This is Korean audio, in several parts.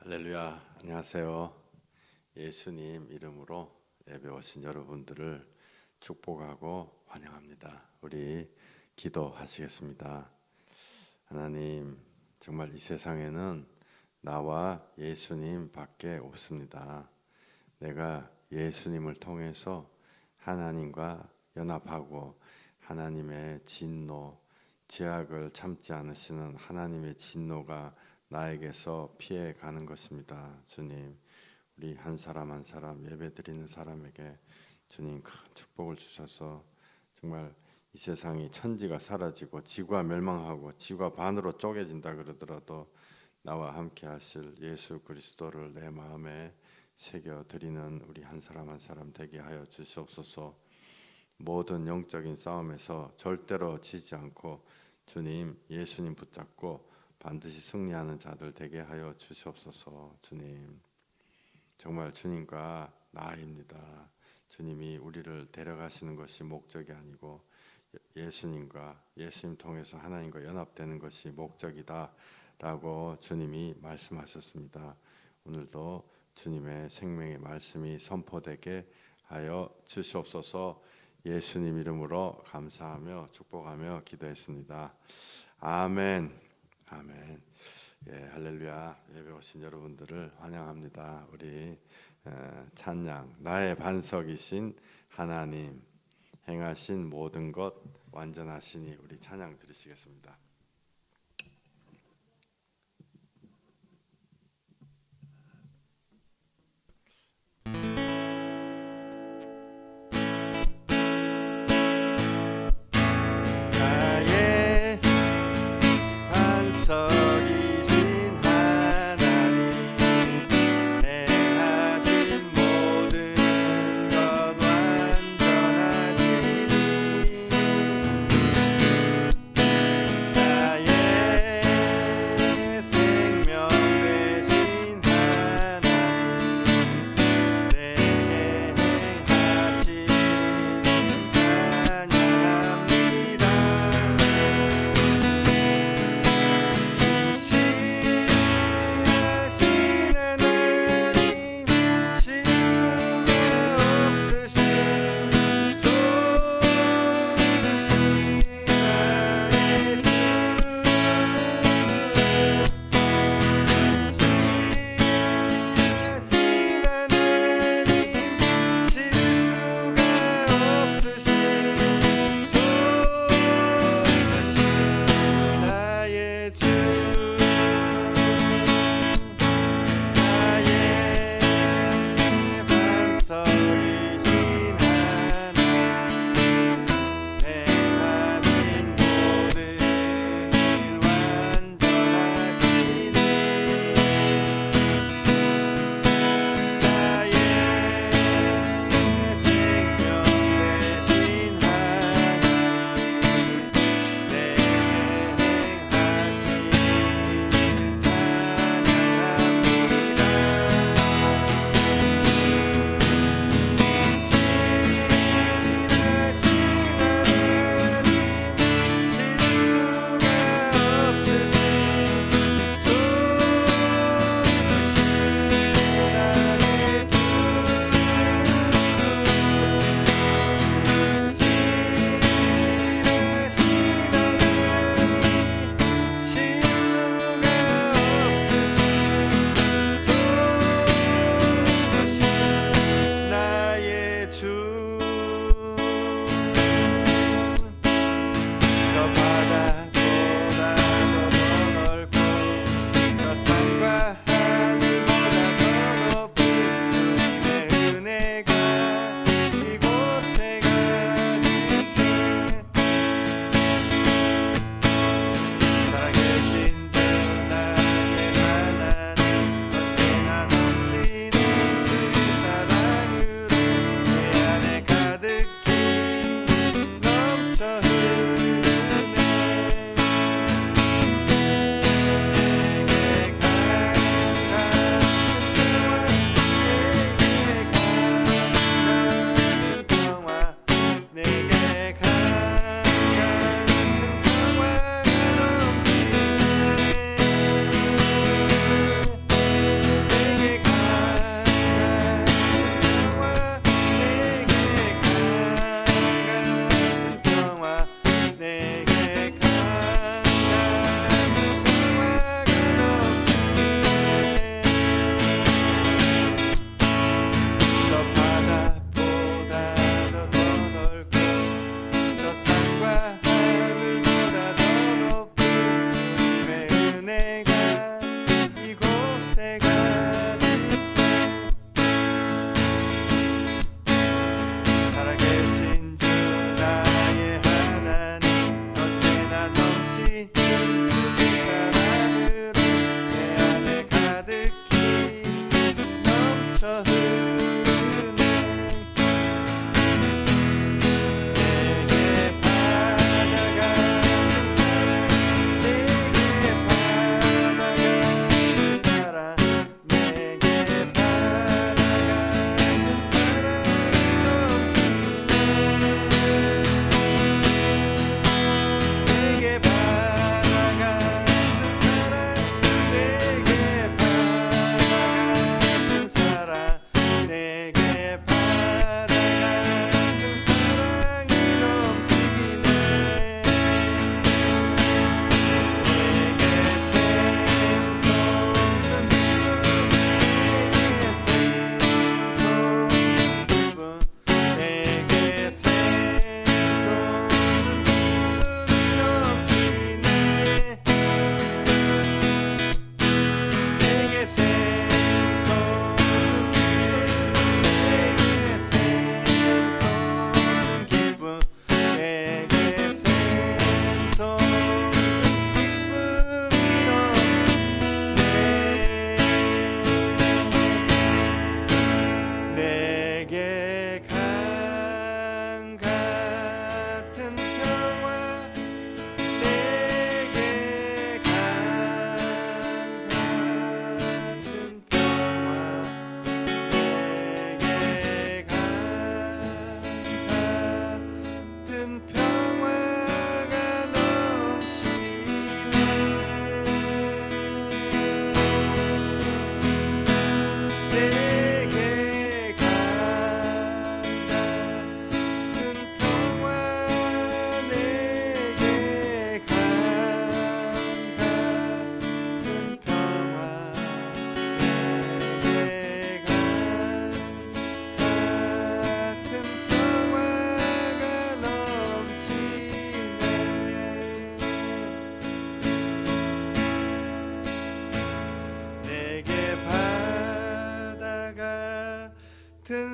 할렐루야, 안녕하세요. 예수님 이름으로 예배 오신 여러분들을 축복하고 환영합니다. 우리 기도하시겠습니다. 하나님, 정말 이 세상에는 나와 예수님 밖에 없습니다. 내가 예수님을 통해서 하나님과 연합하고 하나님의 진노, 죄악을 참지 않으시는 하나님의 진노가 나에게서 피해 가는 것입니다. 주님, 우리 한 사람 한 사람 예배드리는 사람에게 주님 큰 축복을 주셔서 정말 이 세상이 천지가 사라지고 지구가 멸망하고 지구가 반으로 쪼개진다 그러더라도 나와 함께 하실 예수 그리스도를 내 마음에 새겨드리는 우리 한 사람 한 사람 되게 하여 주시옵소서. 모든 영적인 싸움에서 절대로 지지 않고 주님 예수님 붙잡고 반드시 승리하는 자들 되게 하여 주시옵소서. 주님, 정말 주님과 나입니다. 주님이 우리를 데려가시는 것이 목적이 아니고 예수님과 예수님 통해서 하나님과 연합되는 것이 목적이다 라고 주님이 말씀하셨습니다. 오늘도 주님의 생명의 말씀이 선포되게 하여 주시옵소서. 예수님 이름으로 감사하며 축복하며 기도했습니다. 아멘. 아멘. 예, 할렐루야. 예배 오신 여러분들을 환영합니다. 우리 찬양, 나의 반석이신 하나님, 행하신 모든 것 완전하시니, 우리 찬양 드리시겠습니다.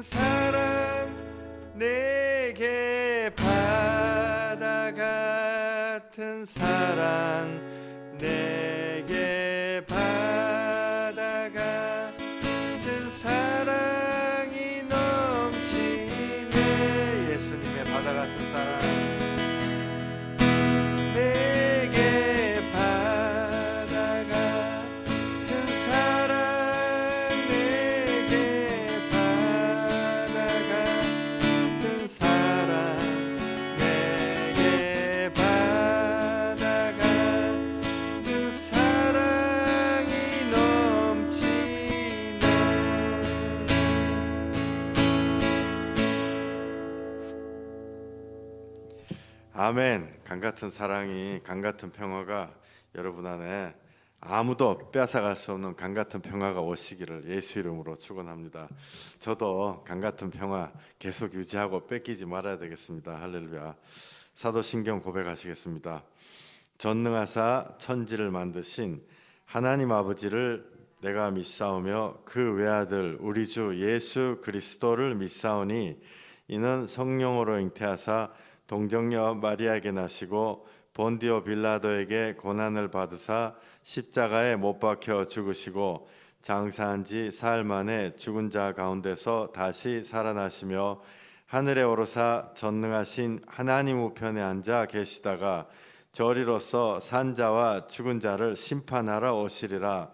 사랑 내게 바다 같은 사랑 내게 바다 같은 사랑이 넘치네. 예수님의 바다 같은 사랑 내게 바다 같은 사랑 내게 바다 같은 사랑 내게 바다 같은 사랑이 넘치네. 아멘. 강 같은 사랑이, 강 같은 평화가 여러분 안에 아무도 빼앗아갈 수 없는 강 같은 평화가 오시기를 예수 이름으로 축원합니다. 저도 강 같은 평화 계속 유지하고 뺏기지 말아야 되겠습니다. 할렐루야. 사도신경 고백하시겠습니다. 전능하사 천지를 만드신 하나님 아버지를 내가 믿사오며 그 외아들 우리 주 예수 그리스도를 믿사오니 이는 성령으로 잉태하사 동정녀 마리아에게 나시고 본디오 빌라도에게 고난을 받으사 십자가에 못 박혀 죽으시고 장사한 지 사흘 만에 죽은 자 가운데서 다시 살아나시며 하늘에 오르사 전능하신 하나님 우편에 앉아 계시다가 저리로서 산 자와 죽은 자를 심판하러 오시리라.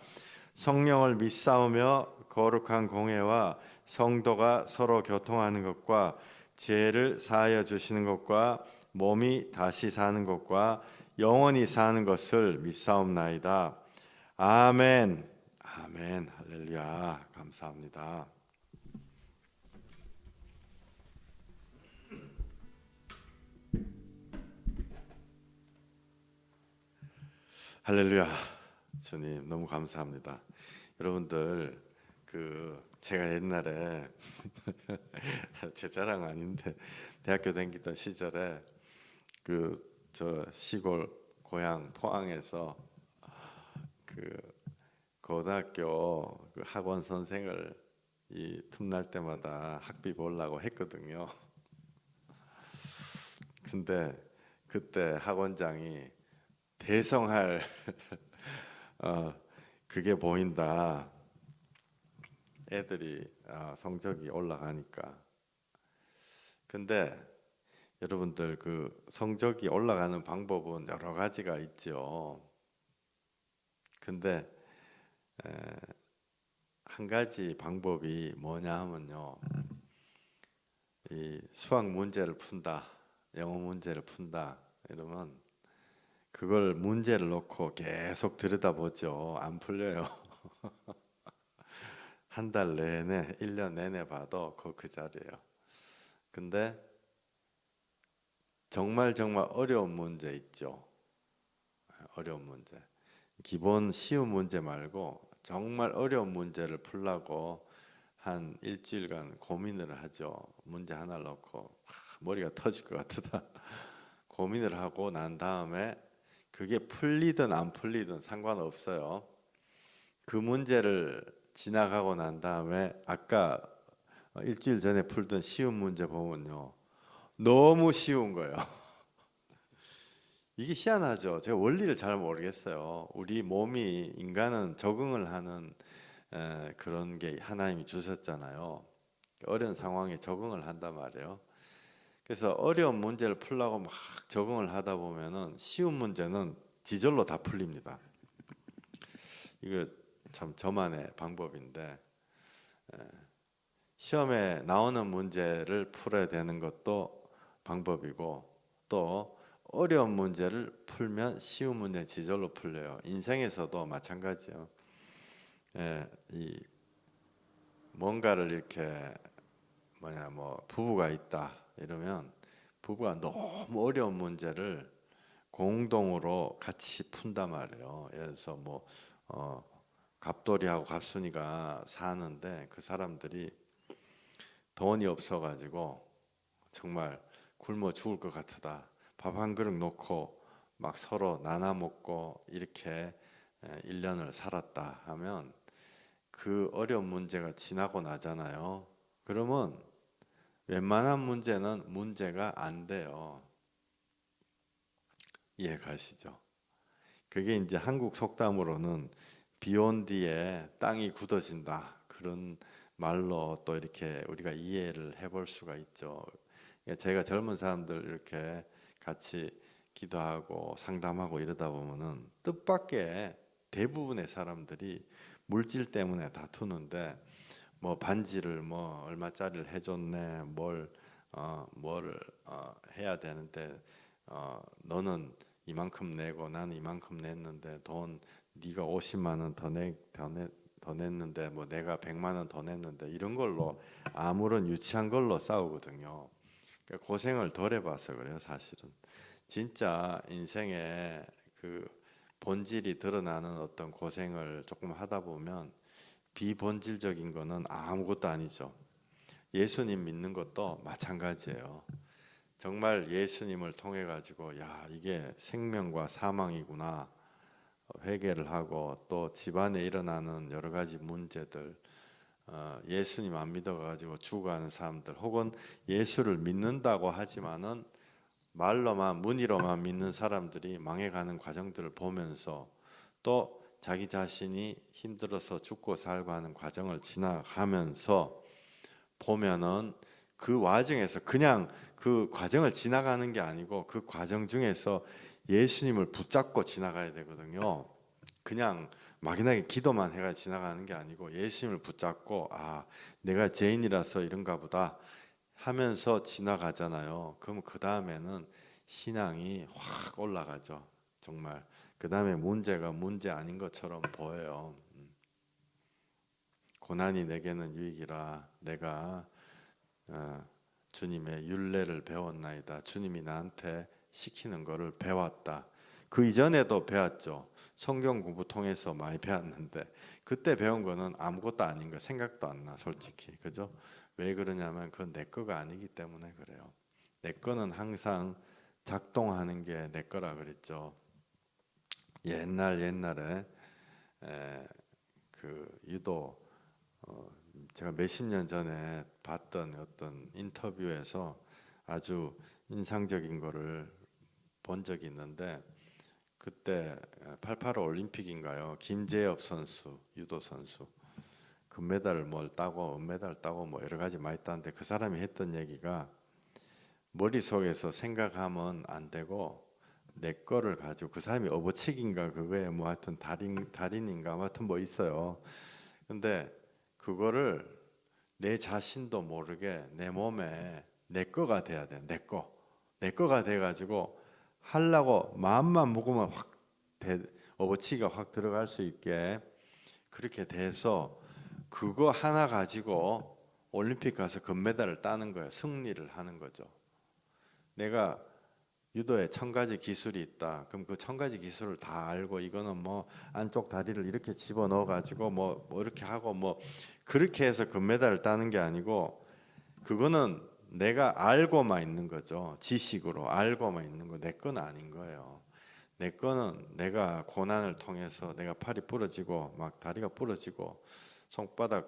성령을 믿사오며 거룩한 공회와 성도가 서로 교통하는 것과 죄를 사하여 주시는 것과 몸이 다시 사는 것과 영원히 사는 것을 믿사옵나이다. 아멘. 아멘. 할렐루야. 감사합니다. 할렐루야. 주님 너무 감사합니다. 여러분들 제가 옛날에 제 자랑 아닌데 대학교 다니던 시절에 저 시골 고향 포항에서 고등학교 학원 선생을 이 틈날 때마다 학비 벌라고 했거든요. 근데 그때 학원장이 대성할 그게 보인다. 애들이 성적이 올라가니까. 근데 여러분들 성적이 올라가는 방법은 여러 가지가 있죠. 근데 한 가지 방법이 뭐냐 하면요, 이 수학 문제를 푼다, 영어 문제를 푼다 이러면 그걸 문제를 놓고 계속 들여다보죠. 안 풀려요. 한 달 내내, 1년 내내 봐도 그 자리예요. 근데 정말 어려운 문제 있죠. 어려운 문제. 기본 쉬운 문제 말고 정말 어려운 문제를 풀려고 한 일주일간 고민을 하죠. 문제 하나를 놓고 머리가 터질 것 같다. 고민을 하고 난 다음에 그게 풀리든 안 풀리든 상관없어요. 그 문제를 지나가고 난 다음에 아까 일주일 전에 풀던 쉬운 문제 보면요, 너무 쉬운 거예요. 이게 희한하죠. 제가 원리를 잘 모르겠어요. 우리 몸이, 인간은 적응을 하는 그런 게 하나님이 주셨잖아요. 어려운 상황에 적응을 한단 말이에요. 그래서 어려운 문제를 풀려고 막 적응을 하다 보면은 쉬운 문제는 지절로 다 풀립니다. 이거 참 저만의 방법인데, 시험에 나오는 문제를 풀어야 되는 것도 방법이고, 또 어려운 문제를 풀면 쉬운 문제 지절로 풀려요. 인생에서도 마찬가지예요. 이 뭔가를 이렇게 부부가 있다 이러면 부부가 너무 어려운 문제를 공동으로 같이 푼단 말이에요. 예를 들어서 갑돌이하고 갑순이가 사는데 그 사람들이 돈이 없어가지고 정말 굶어 죽을 것 같다. 밥 한 그릇 놓고 막 서로 나눠 먹고 이렇게 1년을 살았다 하면 그 어려운 문제가 지나고 나잖아요. 그러면 웬만한 문제는 문제가 안 돼요. 이해 가시죠? 그게 이제 한국 속담으로는 비 온 뒤에 땅이 굳어진다, 그런 말로 또 이렇게 우리가 이해를 해볼 수가 있죠. 그러니까 제가 젊은 사람들 이렇게 같이 기도하고 상담하고 이러다 보면은 뜻밖의 대부분의 사람들이 물질 때문에 다투는데, 뭐 반지를 뭐 얼마짜리를 해줬네, 뭘 해야 되는데 너는 이만큼 내고 나는 이만큼 냈는데 돈 네가 50만 원 더 냈는데 뭐 내가 100만 원 더 냈는데, 이런 걸로 아무런 유치한 걸로 싸우거든요. 그러니까 고생을 덜 해봐서 그래요, 사실은. 진짜 인생에 그 본질이 드러나는 어떤 고생을 조금 하다 보면 비본질적인 거는 아무것도 아니죠. 예수님 믿는 것도 마찬가지예요. 정말 예수님을 통해 가지고 야, 이게 생명과 사망이구나 회개를 하고, 또 집안에 일어나는 여러 가지 문제들, 예수님 안 믿어가지고 죽어가는 사람들, 혹은 예수를 믿는다고 하지만은 말로만 문의로만 믿는 사람들이 망해가는 과정들을 보면서, 또 자기 자신이 힘들어서 죽고 살고 하는 과정을 지나가면서 보면은 그 와중에서 그냥 그 과정을 지나가는 게 아니고 그 과정 중에서 예수님을 붙잡고 지나가야 되거든요. 그냥 막연하게 기도만 해가 지나가는 게 아니고 예수님을 붙잡고, 아, 내가 죄인이라서 이런가 보다 하면서 지나가잖아요. 그럼 그 다음에는 신앙이 확 올라가죠. 정말 그 다음에 문제가 문제 아닌 것처럼 보여요. 고난이 내게는 유익이라 내가 주님의 율례를 배웠나이다. 주님이 나한테 시키는 거를 배웠다. 그 이전에도 배웠죠. 성경 공부 통해서 많이 배웠는데 그때 배운 거는 아무것도 아닌 거 생각도 안 나, 솔직히. 그죠? 왜 그러냐면 그건 내 거가 아니기 때문에 그래요. 내 거는 항상 작동하는 게 내 거라 그랬죠. 옛날에 그 유도 제가 몇십 년 전에 봤던 어떤 인터뷰에서 아주 인상적인 거를 본 적이 있는데, 그때 88 올림픽인가요? 김재엽 선수, 유도 선수, 금메달을 뭘 따고 은메달 따고 뭐 여러 가지 많이 땄는데, 그 사람이 했던 얘기가 머릿속에서 생각하면 안 되고 내 거를 가지고, 그 사람이 어버치기인가 그거에 뭐 하여튼 달인인가 뭐 하여튼 뭐 있어요. 근데 그거를 내 자신도 모르게 내 몸에 내 거가 돼야 돼. 내 거가 돼 가지고 하려고 마음만 먹으면 확 업어치기가 확 들어갈 수 있게 그렇게 돼서 그거 하나 가지고 올림픽 가서 금메달을 따는 거예요. 승리를 하는 거죠. 내가 유도에 1000가지 기술이 있다. 그럼 그 1000가지 기술을 다 알고, 이거는 뭐 안쪽 다리를 이렇게 집어 넣어 가지고 뭐 이렇게 하고 뭐 그렇게 해서 금메달을 따는 게 아니고, 그거는 내가 알고만 있는 거죠. 지식으로 알고만 있는 거. 내 건 아닌 거예요. 내 거는 내가 고난을 통해서 내가 팔이 부러지고 막 다리가 부러지고 손바닥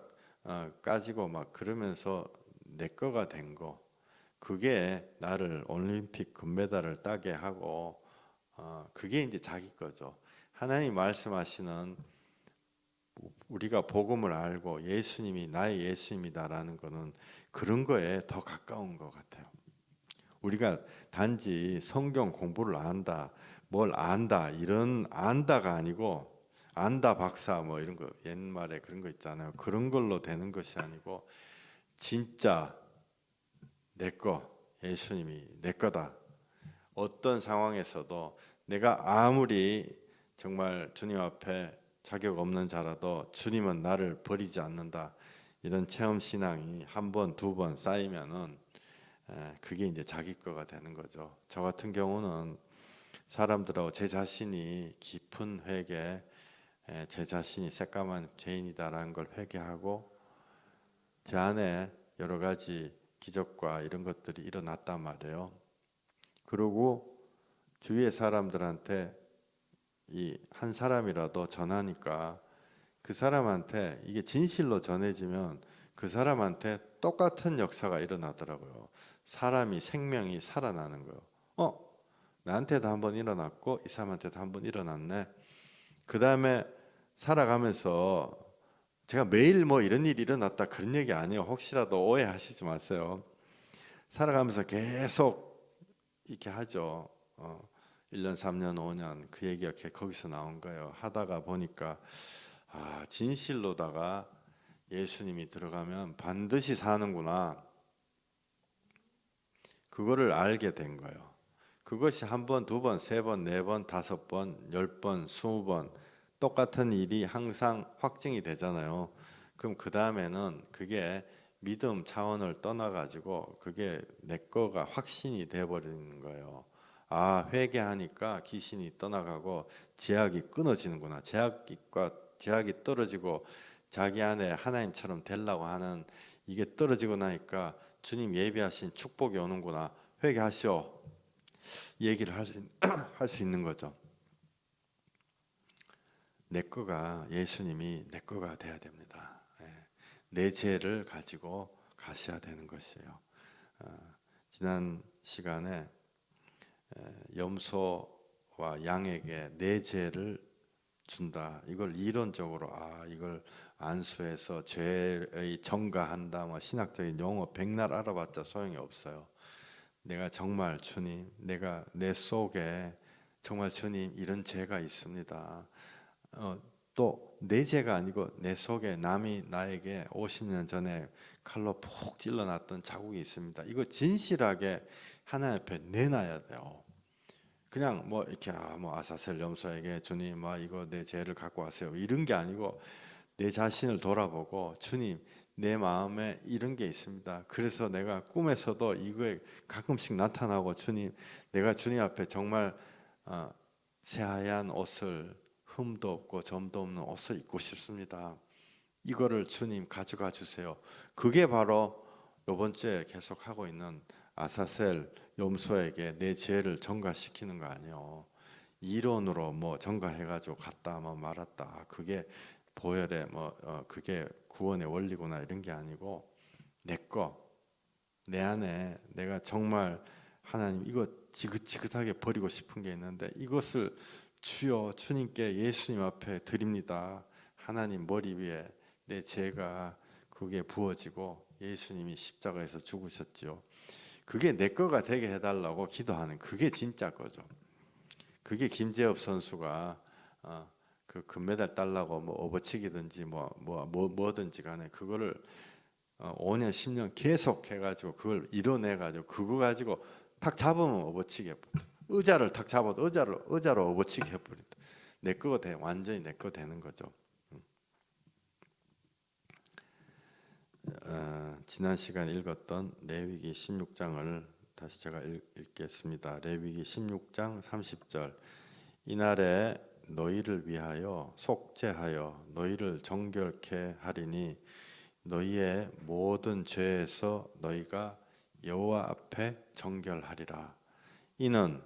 까지고 막 그러면서 내 거가 된 거. 그게 나를 올림픽 금메달을 따게 하고, 그게 이제 자기 거죠. 하나님 말씀하시는 우리가 복음을 알고 예수님이 나의 예수님이다라는 거는 그런 거에 더 가까운 것 같아요. 우리가 단지 성경 공부를 안다, 뭘 안다, 이런 안다가 아니고, 안다 박사 뭐 이런 거 옛말에 그런 거 있잖아요. 그런 걸로 되는 것이 아니고 진짜 내 거, 예수님이 내 거다. 어떤 상황에서도 내가 아무리 정말 주님 앞에 자격 없는 자라도 주님은 나를 버리지 않는다. 이런 체험 신앙이 한 번, 두 번 쌓이면은 그게 이제 자기 거가 되는 거죠. 저 같은 경우는 사람들하고 제 자신이 깊은 회개, 제 자신이 새까만 죄인이다라는 걸 회개하고, 제 안에 여러 가지 기적과 이런 것들이 일어났단 말이에요. 그리고 주위의 사람들한테 이 한 사람이라도 전하니까 그 사람한테 이게 진실로 전해지면 그 사람한테 똑같은 역사가 일어나더라고요. 사람이 생명이 살아나는 거예요. 나한테도 한번 일어났고 이 사람한테도 한번 일어났네. 그 다음에 살아가면서 제가 매일 뭐 이런 일이 일어났다 그런 얘기 아니에요. 혹시라도 오해하시지 마세요. 살아가면서 계속 이렇게 하죠. 1년, 3년, 5년 그 얘기가 거기서 나온 거예요. 하다가 보니까 진실로다가 예수님이 들어가면 반드시 사는구나. 그거를 알게 된 거예요. 그것이 한 번, 두 번, 세 번, 네 번, 다섯 번, 10번, 20번 똑같은 일이 항상 확증이 되잖아요. 그럼 그 다음에는 그게 믿음 차원을 떠나가지고 그게 내 거가 확신이 돼버리는 거예요. 회개하니까 귀신이 떠나가고 제약이 끊어지는구나. 제약이 떨어지고 자기 안에 하나님처럼 되려고 하는 이게 떨어지고 나니까 주님 예비하신 축복이 오는구나. 회개하시오. 얘기를 할 수 있는 거죠. 내 거가 예수님이 내 거가 돼야 됩니다. 내 죄를 가지고 가셔야 되는 것이에요. 지난 시간에 염소와 양에게 내 죄를 준다. 이걸 이론적으로 이걸 안수해서 죄의 정가한다. 뭐 신학적인 용어 백날 알아봤자 소용이 없어요. 내가 정말 주님, 내가 내 속에 정말 주님 이런 죄가 있습니다. 또 내 죄가 아니고 내 속에 남이 나에게 50년 전에 칼로 푹 찔러놨던 자국이 있습니다. 이거 진실하게 하나님 앞에 내놔야 돼요. 그냥 뭐 이렇게 뭐 아사셀 염소에게 주님 이거 내 죄를 갖고 왔어요 이런 게 아니고 내 자신을 돌아보고 주님 내 마음에 이런 게 있습니다. 그래서 내가 꿈에서도 이거에 가끔씩 나타나고 주님 내가 주님 앞에 정말 새하얀 옷을 흠도 없고 점도 없는 옷을 입고 싶습니다. 이거를 주님 가져가 주세요. 그게 바로 이번 주에 계속 하고 있는 아사셀 염소에게 내 죄를 전가시키는 거 아니에요. 이론으로 뭐 전가해가지고 갔다 말았다. 그게 보혈의 그게 구원의 원리구나 이런 게 아니고 내 안에 내가 정말 하나님 이거 지긋지긋하게 버리고 싶은 게 있는데 이것을 주여 주님께 예수님 앞에 드립니다. 하나님 머리 위에 내 죄가 그게 부어지고 예수님이 십자가에서 죽으셨지요. 그게 내 거가 되게 해달라고 기도하는 그게 진짜 거죠. 그게 김재엽 선수가 그 금메달 따려고 뭐 업어치기든지 뭐든지 간에 그거를 5년 10년 계속 해가지고 그걸 이뤄내가지고 그거 가지고 탁 잡으면 업어치기 해버린다. 의자를 탁 잡아도 의자로 업어치기 해버린다. 내 거가 돼 완전히 내 거 되는 거죠. 지난 시간 읽었던 레위기 16장을 다시 제가 읽겠습니다. 레위기 16장 30절 이날에 너희를 위하여 속죄하여 너희를 정결케 하리니 너희의 모든 죄에서 너희가 여호와 앞에 정결하리라. 이는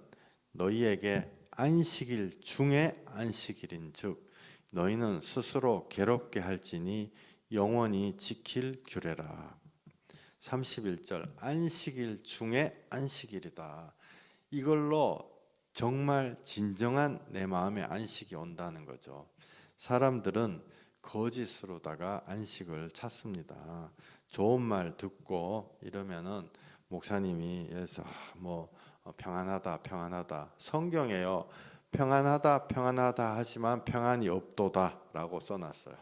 너희에게 안식일 중에 안식일인즉 너희는 스스로 괴롭게 할지니 영원히 지킬 규례라. 31절 안식일 중에 안식일이다. 이걸로 정말 진정한 내 마음의 안식이 온다는 거죠. 사람들은 거짓으로다가 안식을 찾습니다. 좋은 말 듣고 이러면은 목사님이 그래서 평안하다 성경에요 평안하다 하지만 평안이 없도다라고 써놨어요.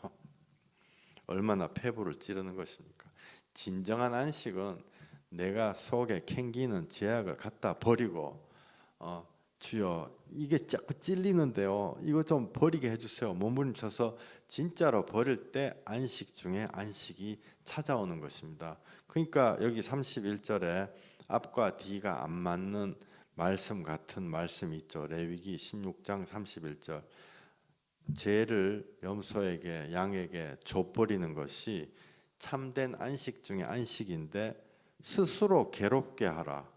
얼마나 폐부를 찌르는 것입니까? 진정한 안식은 내가 속에 캥기는 죄악을 갖다 버리고 주여 이게 자꾸 찔리는데요 이거 좀 버리게 해주세요. 몸부림쳐서 진짜로 버릴 때 안식 중에 안식이 찾아오는 것입니다. 그러니까 여기 31절에 앞과 뒤가 안 맞는 말씀 같은 말씀이 있죠. 레위기 16장 31절 죄를 염소에게 양에게 줘버리는 것이 참된 안식 중에 안식인데 스스로 괴롭게 하라.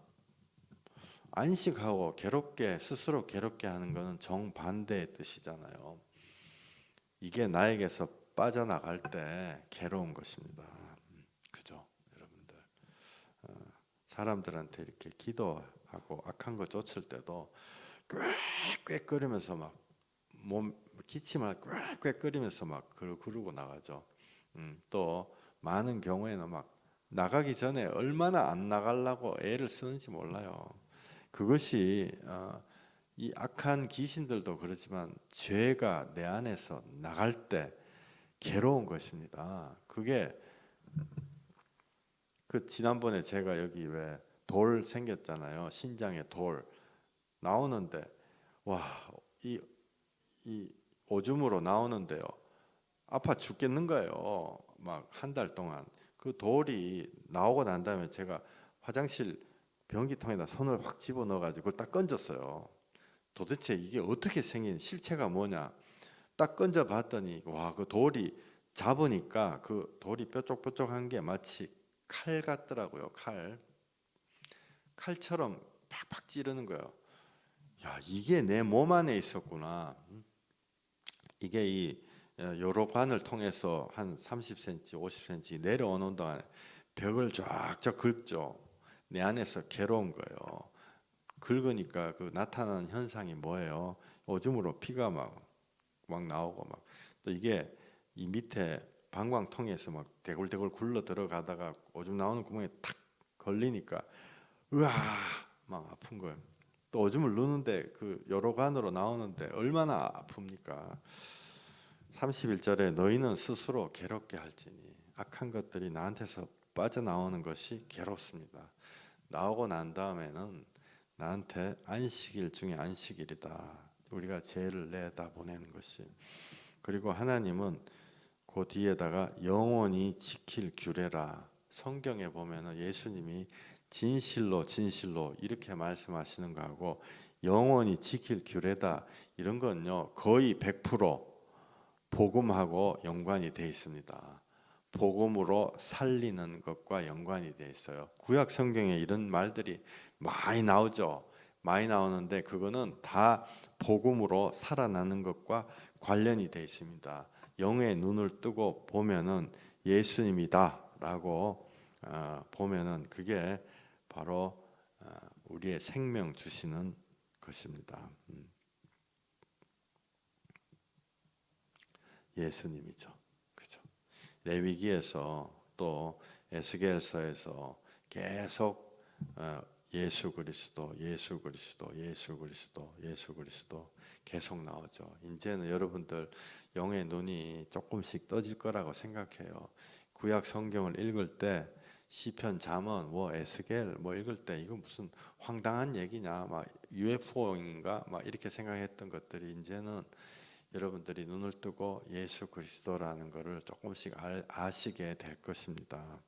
안식하고 스스로 괴롭게 하는 것은 정반대의 뜻이잖아요. 이게 나에게서 빠져나갈 때 괴로운 것입니다. 그죠, 여러분들. 사람들한테 이렇게 기도하고 악한 거 쫓을 때도 꽥꽥거리면서 막 몸 기침을 꽥꽥거리면서 막 그러고 나가죠. 또 많은 경우에는 막 나가기 전에 얼마나 안 나가려고 애를 쓰는지 몰라요. 그것이 이 악한 귀신들도 그렇지만 죄가 내 안에서 나갈 때 괴로운 것입니다. 그게 그 지난번에 제가 여기 왜 돌 생겼잖아요. 신장에 돌 나오는데 와, 이 오줌으로 나오는데요. 아파 죽겠는 거예요. 막 한 달 동안 그 돌이 나오고 난 다음에 제가 화장실 변기통에다 손을 확 집어넣어 가지고 그걸 딱 건졌어요. 도대체 이게 어떻게 생긴 실체가 뭐냐? 딱 건져 봤더니 와, 그 돌이 잡으니까 그 돌이 뾰족뾰족한 게 마치 칼 같더라고요. 칼처럼 팍팍 찌르는 거예요. 야, 이게 내 몸 안에 있었구나. 이게 이 요로관을 통해서 한 30cm, 50cm 내려오는 동안 벽을 쫙쫙 긁죠. 내 안에서 괴로운 거예요. 긁으니까 그 나타나는 현상이 뭐예요? 오줌으로 피가 막 나오고 막 또 이게 이 밑에 방광통에서 막 대굴대굴 굴러 들어가다가 오줌 나오는 구멍에 탁 걸리니까 으아 막 아픈 거예요. 또 오줌을 누는데 그 요로관으로 나오는데 얼마나 아픕니까? 31절에 너희는 스스로 괴롭게 할지니 악한 것들이 나한테서 빠져나오는 것이 괴롭습니다. 나오고 난 다음에는 나한테 안식일 중에 안식일이다. 우리가 죄를 내다 보내는 것이. 그리고 하나님은 그 뒤에다가 영원히 지킬 규례라. 성경에 보면은 예수님이 진실로 진실로 이렇게 말씀하시는 거하고 영원히 지킬 규례다 이런 건요 거의 100% 복음하고 연관이 돼 있습니다. 복음으로 살리는 것과 연관이 돼 있어요. 구약 성경에 이런 말들이 많이 나오죠. 많이 나오는데 그거는 다 복음으로 살아나는 것과 관련이 돼 있습니다. 영의 눈을 뜨고 보면은 예수님이다라고 보면은 그게 바로 우리의 생명 주시는 것입니다. 예수님이죠. 그죠? 레위기에서 또 에스겔서에서 계속 예수 그리스도, 예수 그리스도, 예수 그리스도, 예수 그리스도 계속 나오죠. 이제는 여러분들 영의 눈이 조금씩 떠질 거라고 생각해요. 구약 성경을 읽을 때 시편, 잠언, 뭐 에스겔 뭐 읽을 때 이거 무슨 황당한 얘기냐, 막 UFO인가, 막 이렇게 생각했던 것들이 이제는 여러분들이 눈을 뜨고 예수 그리스도라는 것을 조금씩 아시게 될 것입니다.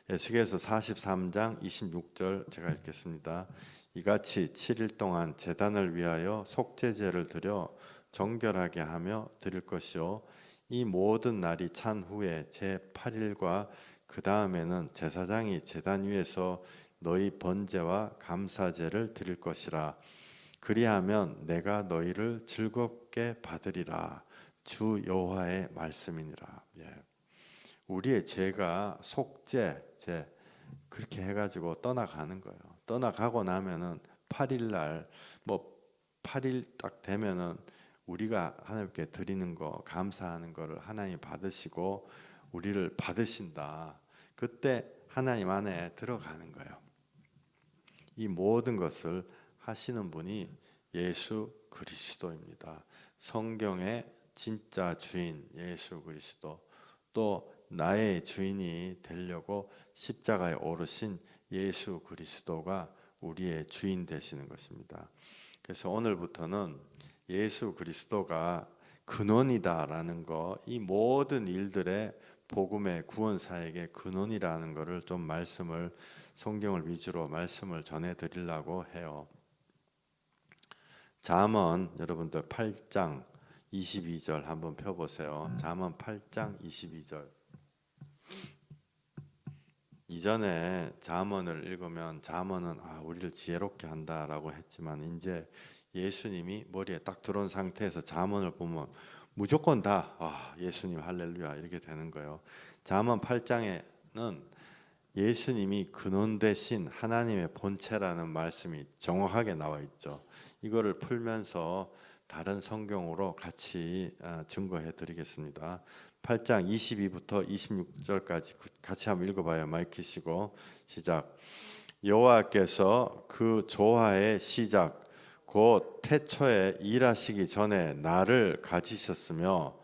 에스겔서 43장 26절 제가 읽겠습니다. 이같이 7일 동안 제단을 위하여 속죄제를 드려 정결하게 하며 드릴 것이요 이 모든 날이 찬 후에 제 8일과 그 다음에는 제사장이 제단 위에서 너희 번제와 감사제를 드릴 것이라. 그리하면 내가 너희를 즐겁게 받으리라. 주 여호와의 말씀이니라. 예. 우리의 죄가 속죄 그렇게 해가지고 떠나가는 거예요. 떠나가고 나면은 8일 날뭐 8일 딱 되면은 우리가 하나님께 드리는 거 감사하는 거를 하나님 받으시고 우리를 받으신다. 그때 하나님 안에 들어가는 거예요. 이 모든 것을 하시는 분이 예수 그리스도입니다. 성경의 진짜 주인 예수 그리스도, 또 나의 주인이 되려고 십자가에 오르신 예수 그리스도가 우리의 주인 되시는 것입니다. 그래서 오늘부터는 예수 그리스도가 근원이다라는 거, 이 모든 일들의 복음의 구원사에게 근원이라는 것을 좀 성경을 위주로 말씀을 전해 드리려고 해요. 잠언 여러분들 8장 22절 한번 펴 보세요. 잠언 8장 22절. 이전에 잠언을 읽으면 잠언은 우리를 지혜롭게 한다라고 했지만 이제 예수님이 머리에 딱 들어온 상태에서 잠언을 보면 무조건 다 예수님 할렐루야 이렇게 되는 거예요. 잠언 8장에 예수님이 근원 대신 하나님의 본체라는 말씀이 정확하게 나와 있죠. 이거를 풀면서 다른 성경으로 같이 증거해 드리겠습니다. 8장 22부터 26절까지 같이 한번 읽어봐요. 마이크 켜시고 시작. 여호와께서 그 조화의 시작 곧 태초에 일하시기 전에 나를 가지셨으며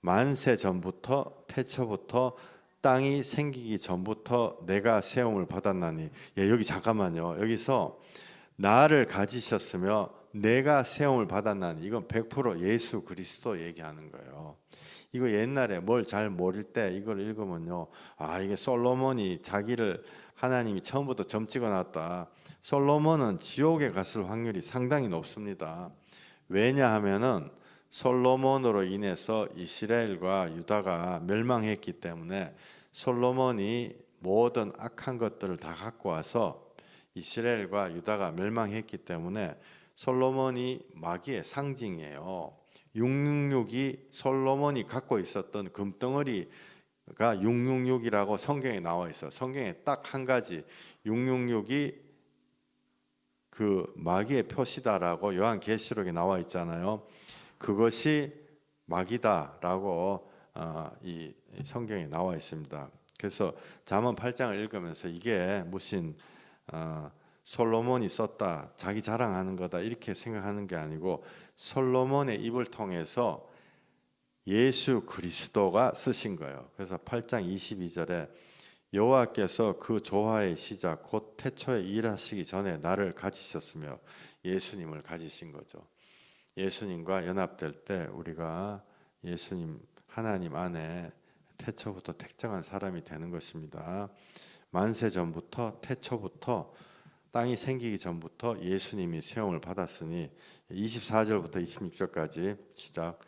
만세 전부터 태초부터 땅이 생기기 전부터 내가 세움을 받았나니. 여기 잠깐만요. 여기서 나를 가지셨으며 내가 세움을 받았나니, 이건 100% 예수 그리스도 얘기하는 거예요. 이거 옛날에 뭘 잘 모를 때 이걸 읽으면요, 이게 솔로몬이 자기를 하나님이 처음부터 점 찍어놨다. 솔로몬은 지옥에 갔을 확률이 상당히 높습니다. 왜냐하면은 솔로몬으로 인해서 이스라엘과 유다가 멸망했기 때문에 솔로몬이 모든 악한 것들을 다 갖고 와서 이스라엘과 유다가 멸망했기 때문에 솔로몬이 마귀의 상징이에요. 666이 솔로몬이 갖고 있었던 금덩어리가 666이라고 성경에 나와 있어요. 성경에 딱 한 가지 666이 그 마귀의 표시다라고 요한계시록에 나와 있잖아요. 그것이 마귀다라고 이 성경에 나와 있습니다. 그래서 잠언 8장을 읽으면서 이게 무슨 솔로몬이 썼다, 자기 자랑하는 거다 이렇게 생각하는 게 아니고 솔로몬의 입을 통해서 예수 그리스도가 쓰신 거예요. 그래서 8장 22절에 여호와께서 그 조화의 시작 곧 태초에 일하시기 전에 나를 가지셨으며, 예수님을 가지신 거죠. 예수님과 연합될 때 우리가 예수님 하나님 안에 태초부터 택정한 사람이 되는 것입니다. 만세 전부터 태초부터 땅이 생기기 전부터 예수님이 세움을 받았으니 24절부터 26절까지 시작.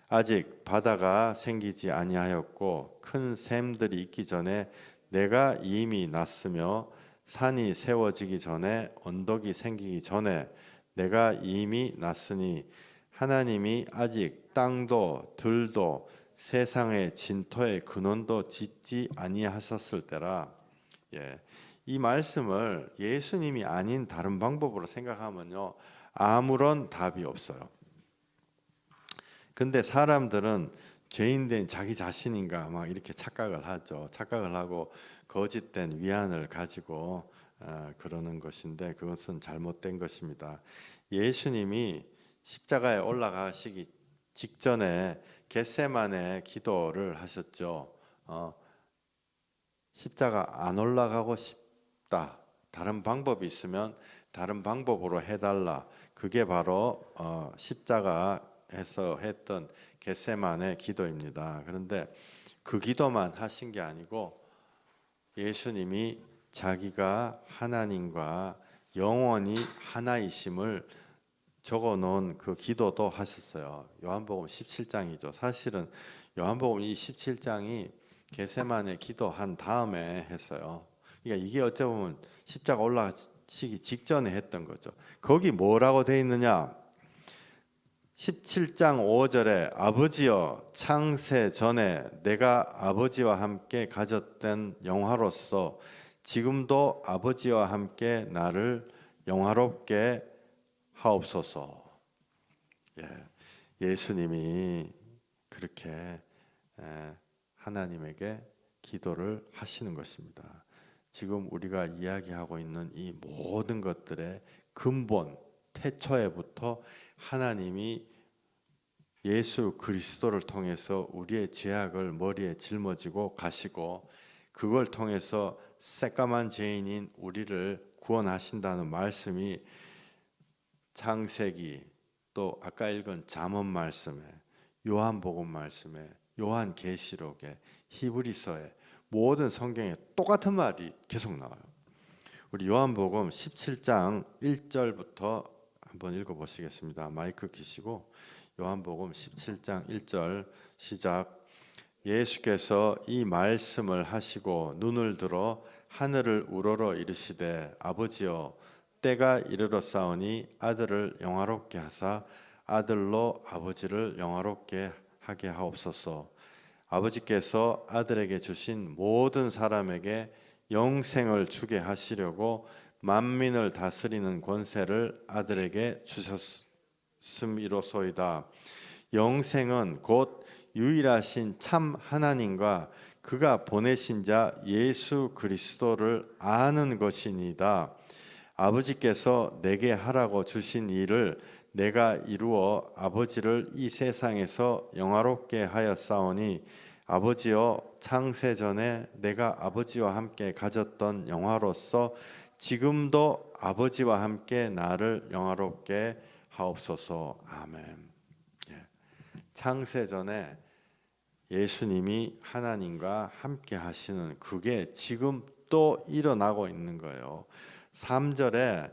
아직 바다가 생기지 아니하였고 큰 샘들이 있기 전에 내가 이미 났으며 산이 세워지기 전에 언덕이 생기기 전에 내가 이미 났으니 하나님이 아직 땅도 들도 세상의 진토의 근원도 짓지 아니하셨을 때라. 이 말씀을 예수님이 아닌 다른 방법으로 생각하면요, 아무런 답이 없어요. 근데 사람들은 죄인된 자기 자신인가 막 이렇게 착각을 하죠. 착각을 하고 거짓된 위안을 가지고 그러는 것인데 그것은 잘못된 것입니다. 예수님이 십자가에 올라가시기 직전에 겟세마네 기도를 하셨죠. 십자가 안 올라가고 싶다, 다른 방법이 있으면 다른 방법으로 해달라. 그게 바로 십자가에서 했던 겟세마네 기도입니다. 그런데 그 기도만 하신 게 아니고 예수님이 자기가 하나님과 영원히 하나이심을 적어놓은 그 기도도 하셨어요. 요한복음 17장이죠. 사실은 요한복음 이 17장이 겟세마네 기도한 다음에 했어요. 그러니까 이게 어찌 보면 십자가 올라가시기 직전에 했던 거죠. 거기 뭐라고 돼 있느냐? 17장 5절에 아버지여 창세 전에 내가 아버지와 함께 가졌던 영화로서 지금도 아버지와 함께 나를 영화롭게 하옵소서. 예수님이 그렇게 하나님에게 기도를 하시는 것입니다. 지금 우리가 이야기하고 있는 이 모든 것들의 근본 태초에부터 하나님이 예수 그리스도를 통해서 우리의 죄악을 머리에 짊어지고 가시고 그걸 통해서 새까만 죄인인 우리를 구원하신다는 말씀이 창세기, 또 아까 읽은 잠언 말씀에, 요한복음 말씀에, 요한계시록에, 히브리서에, 모든 성경에 똑같은 말이 계속 나와요. 우리 요한복음 17장 1절부터 한번 읽어보시겠습니다. 마이크 켜시고 요한복음 17장 1절 시작. 예수께서 이 말씀을 하시고 눈을 들어 하늘을 우러러 이르시되 아버지여 때가 이르렀사오니 아들을 영화롭게 하사 아들로 아버지를 영화롭게 하게 하옵소서. 아버지께서 아들에게 주신 모든 사람에게 영생을 주게 하시려고 만민을 다스리는 권세를 아들에게 주셨음이로소이다. 영생은 곧 유일하신 참 하나님과 그가 보내신 자 예수 그리스도를 아는 것이니이다. 아버지께서 내게 하라고 주신 일을 내가 이루어 아버지를 이 세상에서 영화롭게 하였사오니 아버지여, 창세 전에 내가 아버지와 함께 가졌던 영화로서 지금도 아버지와 함께 나를 영화롭게 하옵소서. 아멘. 창세 전에 예수님이 하나님과 함께 하시는 그게 지금 또 일어나고 있는 거예요. 3절에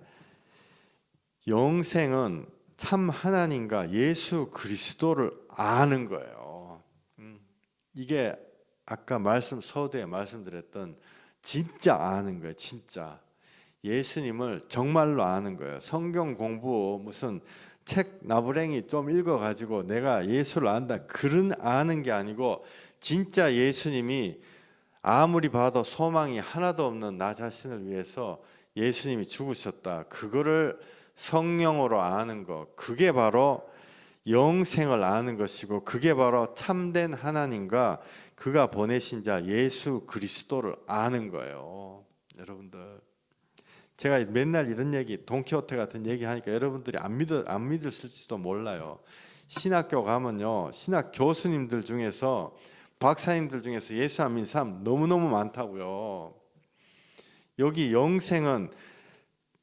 영생은 참 하나님과 예수 그리스도를 아는 거예요. 이게 아까 서두에 말씀드렸던 진짜 아는 거예요. 진짜 예수님을 정말로 아는 거예요. 성경 공부 무슨 책 나부랭이 좀 읽어가지고 내가 예수를 안다 그런 아는 게 아니고 진짜 예수님이 아무리 봐도 소망이 하나도 없는 나 자신을 위해서 예수님이 죽으셨다. 그거를 성령으로 아는 것, 그게 바로 영생을 아는 것이고 그게 바로 참된 하나님과 그가 보내신 자 예수 그리스도를 아는 거예요. 여러분들, 제가 맨날 이런 얘기, 돈키호테 같은 얘기 하니까 여러분들이 안 믿을지도 몰라요. 신학교 가면요, 신학 교수님들 중에서, 박사님들 중에서 예수 안 믿는 사람 너무너무 많다고요. 여기 영생은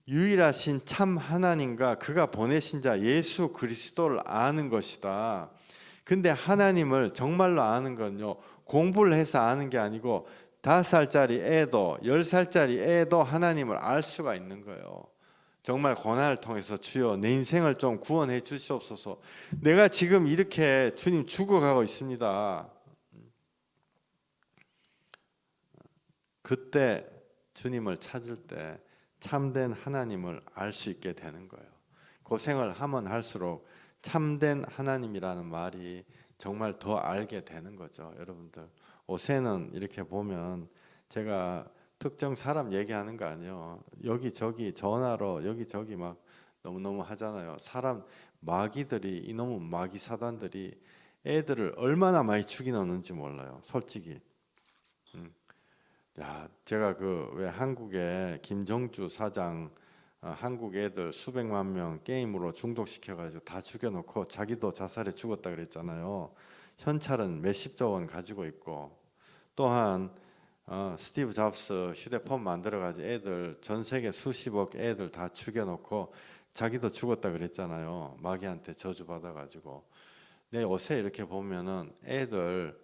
유일하신 참 하나님과 그가 보내신 자 예수 그리스도를 아는 것이다. 근데 하나님을 정말로 아는 건요, 공부를 해서 아는 게 아니고 5살짜리 애도 10살짜리 애도 하나님을 알 수가 있는 거예요. 정말 고난을 통해서 주여 내 인생을 좀 구원해 주시옵소서. 내가 지금 이렇게 주님 죽어가고 있습니다. 그때 주님을 찾을 때 참된 하나님을 알 수 있게 되는 거예요. 고생을 하면 할수록 참된 하나님이라는 말이 정말 더 알게 되는 거죠. 여러분들, 요새는 이렇게 보면 제가 특정 사람 얘기하는 거 아니에요. 여기저기 전화로 여기저기 막 너무너무 하잖아요. 사람 마귀들이, 이놈의 마귀 사단들이 애들을 얼마나 많이 죽이는지 몰라요. 솔직히. 야, 제가 그 왜 한국에 김정주 사장 한국 애들 수백만 명 게임으로 중독시켜가지고 다 죽여놓고 자기도 자살해 죽었다 그랬잖아요. 현찰은 몇십조 원 가지고 있고, 또한 스티브 잡스 휴대폰 만들어가지고 애들 전 세계 수십억 애들 다 죽여놓고 자기도 죽었다 그랬잖아요. 마귀한테 저주받아가지고. 내 요새 이렇게 보면은 애들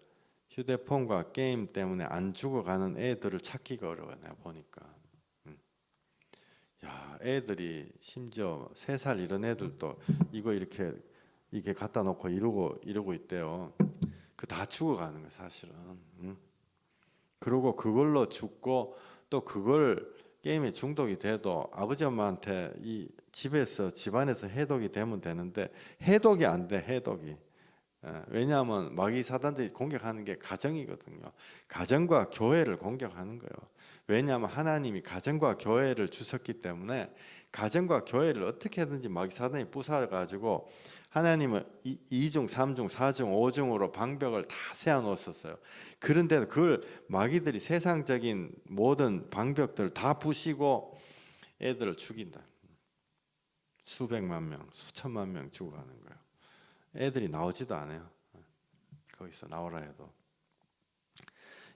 휴대폰과 게임 때문에 안 죽어가는 애들을 찾기가 어려워요. 내가 보니까. 야, 애들이 심지어 3살 이런 애들도 이거 이렇게 갖다 놓고 이러고 있대요. 그 다 죽어가는 거예요, 사실은. 그리고 그걸로 죽고 또 그걸 게임에 중독이 돼도 아버지 엄마한테 이 집안에서 해독이 되면 되는데 해독이 안 돼, 해독이. 왜냐하면 마귀 사단들이 공격하는 게 가정이거든요. 가정과 교회를 공격하는 거예요. 왜냐하면 하나님이 가정과 교회를 주셨기 때문에 가정과 교회를 어떻게든지 마귀 사단이 부숴가지고 하나님은 2중, 3중, 4중, 5중으로 방벽을 다 세워놓았었어요. 그런데도 그걸 마귀들이 세상적인 모든 방벽들을 다 부시고 애들을 죽인다. 수백만 명, 수천만 명 죽어가는 거예요. 애들이 나오지도 않아요. 거기서 나오라 해도.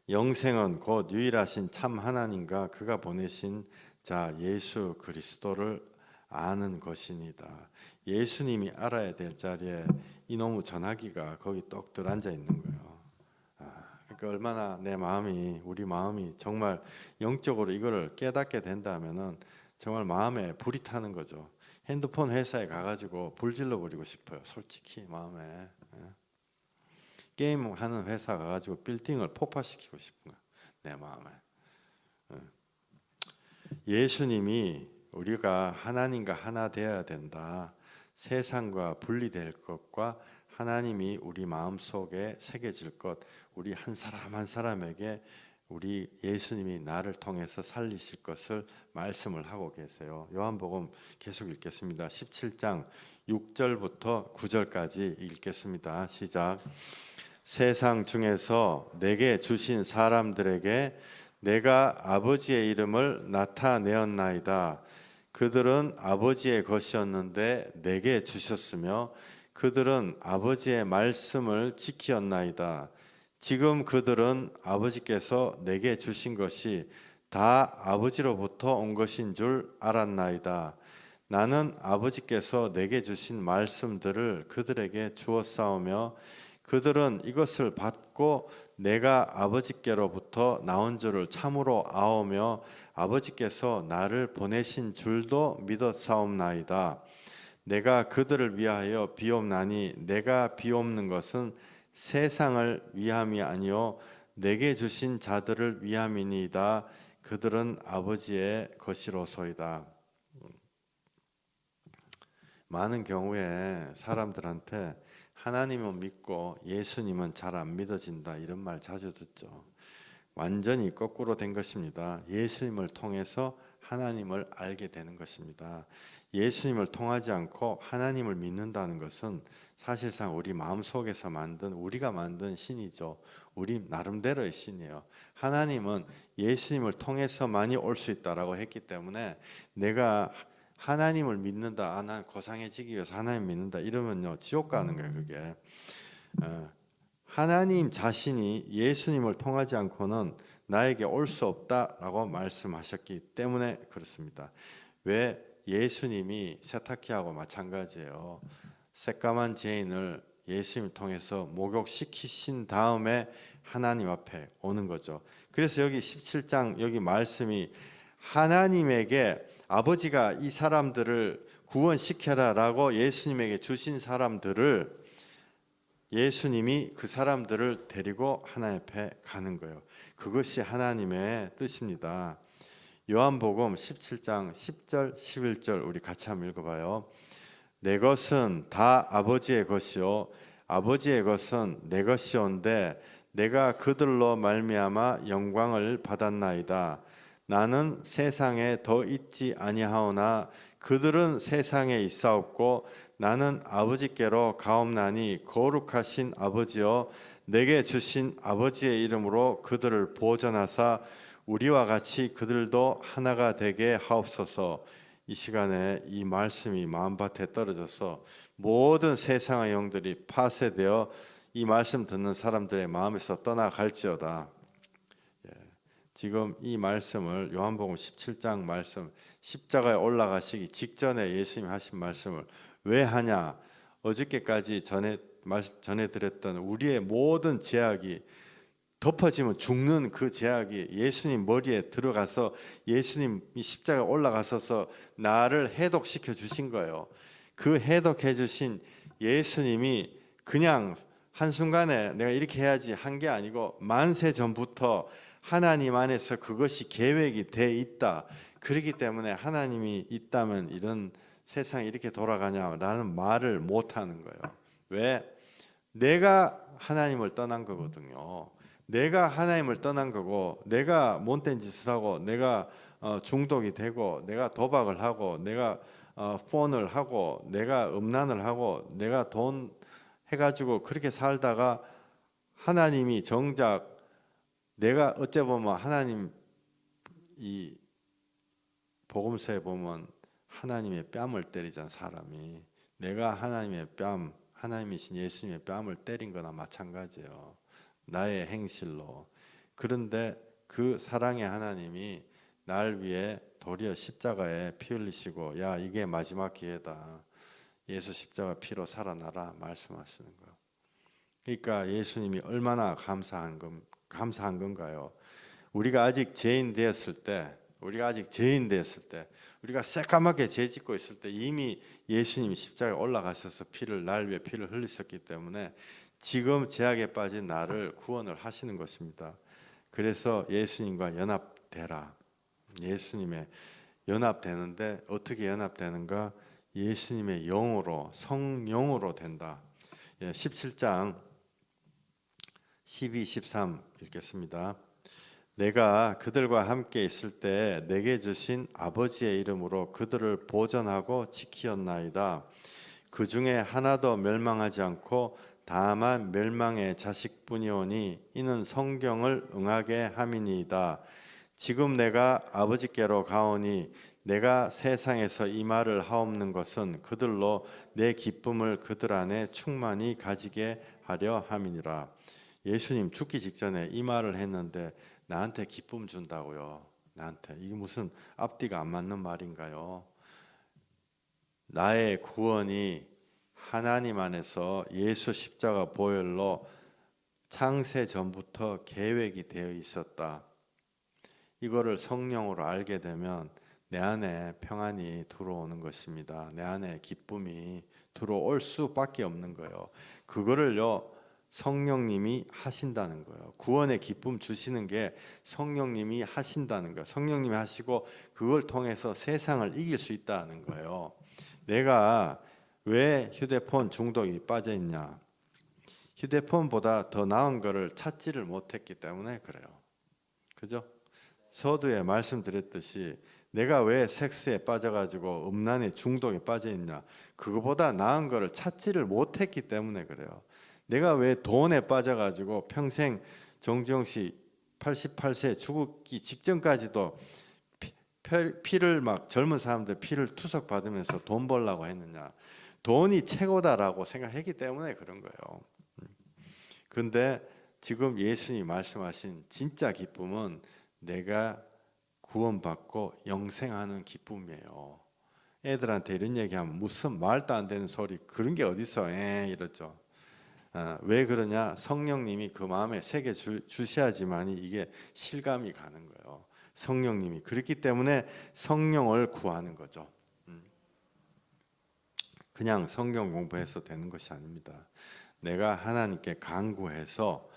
영생은 곧 유일하신 참 하나님과 그가 보내신 자 예수 그리스도를 아는 것이니다. 예수님이 알아야 될 자리에 이놈의 전화기가 거기 떡 들어앉아 있는 거예요. 그러니까 얼마나 우리 마음이 정말 영적으로 이거를 깨닫게 된다면은 정말 마음에 불이 타는 거죠. 핸드폰 회사에 가가지고 불 질러버리고 싶어요. 솔직히 마음에. 게임하는 회사 가가지고 빌딩을 폭파시키고 싶은 거예요. 내 마음에. 예수님이 우리가 하나님과 하나 되어야 된다. 세상과 분리될 것과 하나님이 우리 마음속에 새겨질 것, 우리 한 사람 한 사람에게 우리 예수님이 나를 통해서 살리실 것을 말씀을 하고 계세요. 요한복음 계속 읽겠습니다. 17장 6절부터 9절까지 읽겠습니다. 시작. 세상 중에서 내게 주신 사람들에게 내가 아버지의 이름을 나타내었나이다. 그들은 아버지의 것이었는데 내게 주셨으며 그들은 아버지의 말씀을 지키었나이다. 지금 그들은 아버지께서 내게 주신 것이 다 아버지로부터 온 것인 줄 알았나이다. 나는 아버지께서 내게 주신 말씀들을 그들에게 주었사오며 그들은 이것을 받고 내가 아버지께로부터 나온 줄을 참으로 아오며 아버지께서 나를 보내신 줄도 믿었사옵나이다. 내가 그들을 위하여 비옵나니 내가 비옵는 것은 세상을 위함이 아니요 내게 주신 자들을 위함이니이다. 그들은 아버지의 것이로소이다. 많은 경우에 사람들한테 하나님은 믿고 예수님은 잘 안 믿어진다 이런 말 자주 듣죠. 완전히 거꾸로 된 것입니다. 예수님을 통해서 하나님을 알게 되는 것입니다. 예수님을 통하지 않고 하나님을 믿는다는 것은 사실상 우리 마음속에서 우리가 만든 신이죠. 우리 나름대로의 신이에요. 하나님은 예수님을 통해서만이 올 수 있다라고 했기 때문에 내가 하나님을 믿는다, 난 고상해지기 위해서 하나님 믿는다 이러면요 지옥 가는 거예요. 그게 하나님 자신이 예수님을 통하지 않고는 나에게 올 수 없다라고 말씀하셨기 때문에 그렇습니다. 왜? 예수님이 세타키하고 마찬가지예요. 새까만 죄인을 예수님을 통해서 목욕시키신 다음에 하나님 앞에 오는 거죠. 그래서 여기 17장 여기 말씀이 하나님에게 아버지가 이 사람들을 구원시켜라라고 예수님에게 주신 사람들을 예수님이 그 사람들을 데리고 하나님 앞에 가는 거예요. 그것이 하나님의 뜻입니다. 요한복음 17장 10절 11절 우리 같이 한번 읽어봐요. 내 것은 다 아버지의 것이요 아버지의 것은 내 것이온데 내가 그들로 말미암아 영광을 받았나이다. 나는 세상에 더 있지 아니하오나 그들은 세상에 있사옵고 나는 아버지께로 가옵나니 거룩하신 아버지여 내게 주신 아버지의 이름으로 그들을 보존하사 우리와 같이 그들도 하나가 되게 하옵소서. 이 시간에 이 말씀이 마음밭에 떨어져서 모든 세상의 영들이 파쇄되어 이 말씀 듣는 사람들의 마음에서 떠나갈지어다. 지금 이 말씀을 요한복음 17장 말씀 십자가에 올라가시기 직전에 예수님이 하신 말씀을 왜 하냐? 어저께까지 전해드렸던 우리의 모든 죄악이 덮어지면 죽는 그 죄악이 예수님 머리에 들어가서 예수님이 십자가에 올라가셔서 나를 해독시켜 주신 거예요. 그 해독해 주신 예수님이 그냥 한순간에 내가 이렇게 해야지 한 게 아니고 만세 전부터 하나님 안에서 그것이 계획이 돼 있다. 그렇기 때문에 하나님이 있다면 이런 세상이 이렇게 돌아가냐라는 말을 못 하는 거예요. 왜? 내가 하나님을 떠난 거거든요. 내가 하나님을 떠난 거고 내가 못된 짓을 하고 내가 중독이 되고 내가 도박을 하고 내가 폰을 하고 내가 음란을 하고 내가 돈 해가지고 그렇게 살다가 하나님이 정작 내가 어째 보면 하나님 이 복음서에 보면 하나님의 뺨을 때리잖아. 사람이 내가 하나님의 뺨 하나님이신 예수님의 뺨을 때린 거나 마찬가지예요. 나의 행실로. 그런데 그 사랑의 하나님이 날 위해 도리어 십자가에 피 흘리시고 야 이게 마지막 기회다. 예수 십자가 피로 살아나라 말씀하시는 거예요. 그러니까 예수님이 얼마나 감사한 건가요? 우리가 아직 죄인 되었을 때 우리가 새까맣게 죄 짓고 있을 때 이미 예수님이 십자가에 올라가셔서 날 위해 피를 흘리셨기 때문에 지금 죄악에 빠진 나를 구원을 하시는 것입니다. 그래서 예수님과 연합되라. 예수님의 연합되는데 어떻게 연합되는가? 예수님의 영으로 성령으로 된다. 17장 12, 13 읽겠습니다. 내가 그들과 함께 있을 때 내게 주신 아버지의 이름으로 그들을 보전하고 지키었나이다. 그 중에 하나도 멸망하지 않고 다만 멸망의 자식뿐이오니 이는 성경을 응하게 함이니이다. 지금 내가 아버지께로 가오니 내가 세상에서 이 말을 하옵는 것은 그들로 내 기쁨을 그들 안에 충만히 가지게 하려 함이니라. 예수님 죽기 직전에 이 말을 했는데 나한테 기쁨 준다고요. 나한테 이게 무슨 앞뒤가 안 맞는 말인가요? 나의 구원이 하나님 안에서 예수 십자가 보혈로 창세 전부터 계획이 되어 있었다. 이거를 성령으로 알게 되면 내 안에 평안이 들어오는 것입니다. 내 안에 기쁨이 들어올 수밖에 없는 거예요. 그거를요 성령님이 하신다는 거예요. 구원의 기쁨 주시는 게 성령님이 하신다는 거예요. 성령님이 하시고 그걸 통해서 세상을 이길 수 있다는 거예요. 내가 왜 휴대폰 중독이 빠져 있냐? 휴대폰보다 더 나은 거를 찾지를 못했기 때문에 그래요. 그죠? 서두에 말씀드렸듯이 내가 왜 섹스에 빠져가지고 음란의 중독에 빠져 있냐? 그거보다 나은 거를 찾지를 못했기 때문에 그래요. 내가 왜 돈에 빠져가지고 평생 정주영 씨 88세 죽기 직전까지도 피를 막 젊은 사람들 피를 투석 받으면서 돈 벌라고 했느냐? 돈이 최고다라고 생각했기 때문에 그런 거예요. 근데 지금 예수님이 말씀하신 진짜 기쁨은 내가 구원받고 영생하는 기쁨이에요. 애들한테 이런 얘기하면 무슨 말도 안 되는 소리 그런 게 어딨어 이러죠. 왜 그러냐? 성령님이 그 마음에 새겨 주셔야지만이 이게 실감이 가는 거예요. 성령님이 그렇기 때문에 성령을 구하는 거죠. 그냥 성경 공부해서 되는 것이 아닙니다. 내가 하나님께 간구해서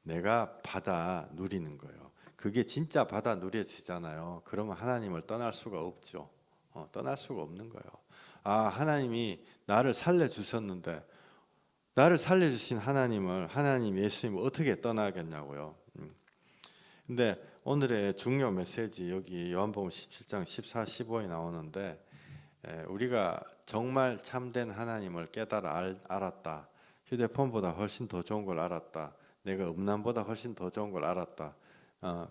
내가 받아 누리는 거예요. 그게 진짜 받아 누려지잖아요. 그러면 하나님을 떠날 수가 없죠. 떠날 수가 없는 거예요. 하나님이 나를 살려주셨는데 나를 살려주신 하나님 예수님을 어떻게 떠나겠냐고요. 근데 오늘의 중요 메시지 여기 요한복음 17장 14, 15에 나오는데 우리가 정말 참된 하나님을 깨달아 알았다. 휴대폰보다 훨씬 더 좋은 걸 알았다. 내가 음란보다 훨씬 더 좋은 걸 알았다.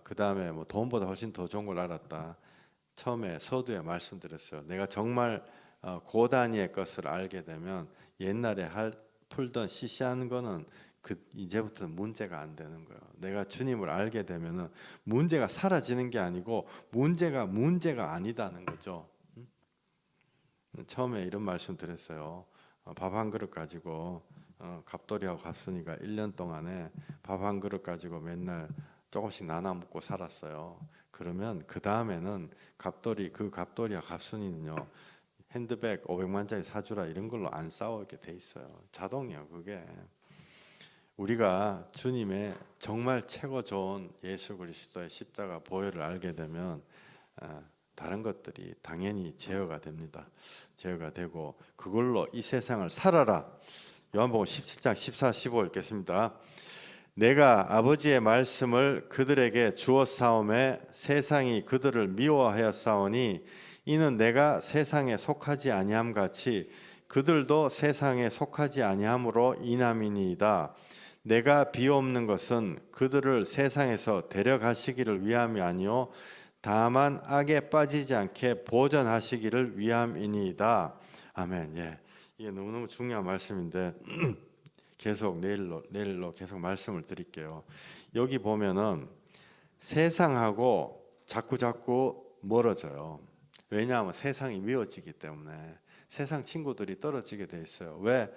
그 다음에 뭐 돈보다 훨씬 더 좋은 걸 알았다. 처음에 서두에 말씀드렸어요. 내가 정말 고단위의 것을 알게 되면 옛날에 풀던 시시한 거는 이제부터는 문제가 안 되는 거예요. 내가 주님을 알게 되면은 문제가 사라지는 게 아니고 문제가 아니다는 거죠. 처음에 이런 말씀 드렸어요. 밥 한 그릇 가지고 갑돌이하고 갑순이가 1년 동안에 밥 한 그릇 가지고 맨날 조금씩 나눠 먹고 살았어요. 그러면 그 다음에는 갑돌이와 갑순이는요 핸드백 500만짜리 사주라 이런 걸로 안 싸우게 돼 있어요. 자동이에요 그게. 우리가 주님의 정말 최고 좋은 예수 그리스도의 십자가 보혈을 알게 되면 다른 것들이 당연히 제어가 됩니다. 제어가 되고 그걸로 이 세상을 살아라. 요한복음 17장 14, 15 읽겠습니다. 내가 아버지의 말씀을 그들에게 주었사오매 세상이 그들을 미워하였사오니 이는 내가 세상에 속하지 아니함 같이 그들도 세상에 속하지 아니함으로 인함이니이다. 내가 비옵는 것은 그들을 세상에서 데려가시기를 위함이 아니요 다만 악에 빠지지 않게 보전하시기를 위함이니이다. 아멘. 예, 이게 너무너무 중요한 말씀인데 계속 내일로 계속 말씀을 드릴게요. 여기 보면은 세상하고 자꾸 멀어져요. 왜냐하면 세상이 미워지기 때문에 세상 친구들이 떨어지게 돼 있어요. 왜?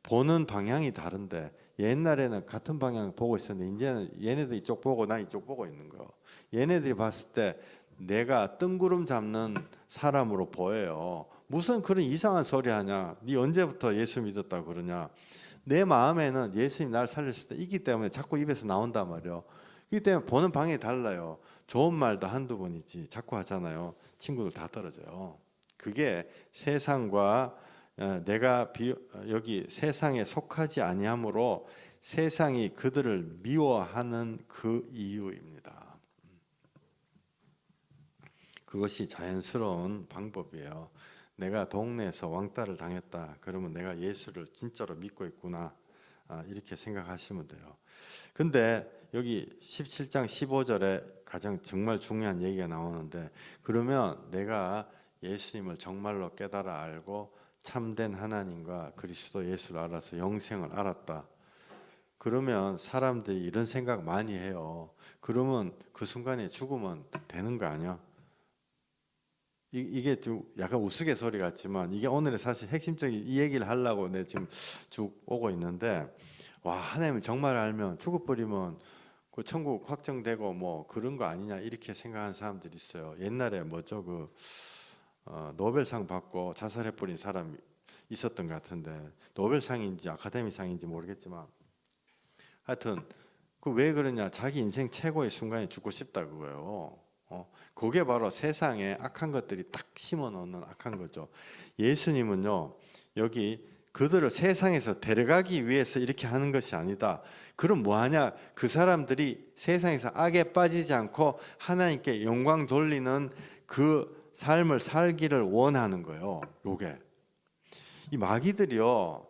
보는 방향이 다른데 옛날에는 같은 방향을 보고 있었는데 이제는 얘네들 이쪽 보고 나 이쪽 보고 있는 거예요. 얘네들이 봤을 때 내가 뜬구름 잡는 사람으로 보여요. 무슨 그런 이상한 소리 하냐? 네 언제부터 예수 믿었다 그러냐? 내 마음에는 예수님 나를 살렸을 때 있기 때문에 자꾸 입에서 나온단 말이에요. 그렇기 때문에 보는 방향이 달라요. 좋은 말도 한두 번이지 자꾸 하잖아요. 친구들 다 떨어져요. 그게 세상과 내가 여기 세상에 속하지 아니하므로 세상이 그들을 미워하는 그 이유입니다. 그것이 자연스러운 방법이에요. 내가 동네에서 왕따를 당했다. 그러면 내가 예수를 진짜로 믿고 있구나. 이렇게 생각하시면 돼요. 근데 여기 17장 15절에 가장 정말 중요한 얘기가 나오는데, 그러면 내가 예수님을 정말로 깨달아 알고 참된 하나님과 그리스도 예수를 알아서 영생을 알았다. 그러면 사람들이 이런 생각 많이 해요. 그러면 그 순간에 죽으면 되는 거 아니야? 이게 좀 약간 우스갯소리 같지만 이게 오늘의 사실 핵심적인 이 얘기를 하려고 내 지금 쭉 오고 있는데, 와, 하나님을 정말 알면 죽어버리면 그 천국 확정되고 뭐 그런 거 아니냐 이렇게 생각하는 사람들이 있어요. 옛날에 뭐죠, 노벨상 받고 자살해버린 사람이 있었던 것 같은데, 노벨상인지 아카데미상인지 모르겠지만 하여튼 그 왜 그러냐, 자기 인생 최고의 순간에 죽고 싶다 그거예요. 그게 바로 세상에 악한 것들이 딱 심어놓는 악한 거죠. 예수님은요, 여기 그들을 세상에서 데려가기 위해서 이렇게 하는 것이 아니다. 그럼 뭐하냐? 그 사람들이 세상에서 악에 빠지지 않고 하나님께 영광 돌리는 그 삶을 살기를 원하는 거예요. 요게 이 마귀들이요,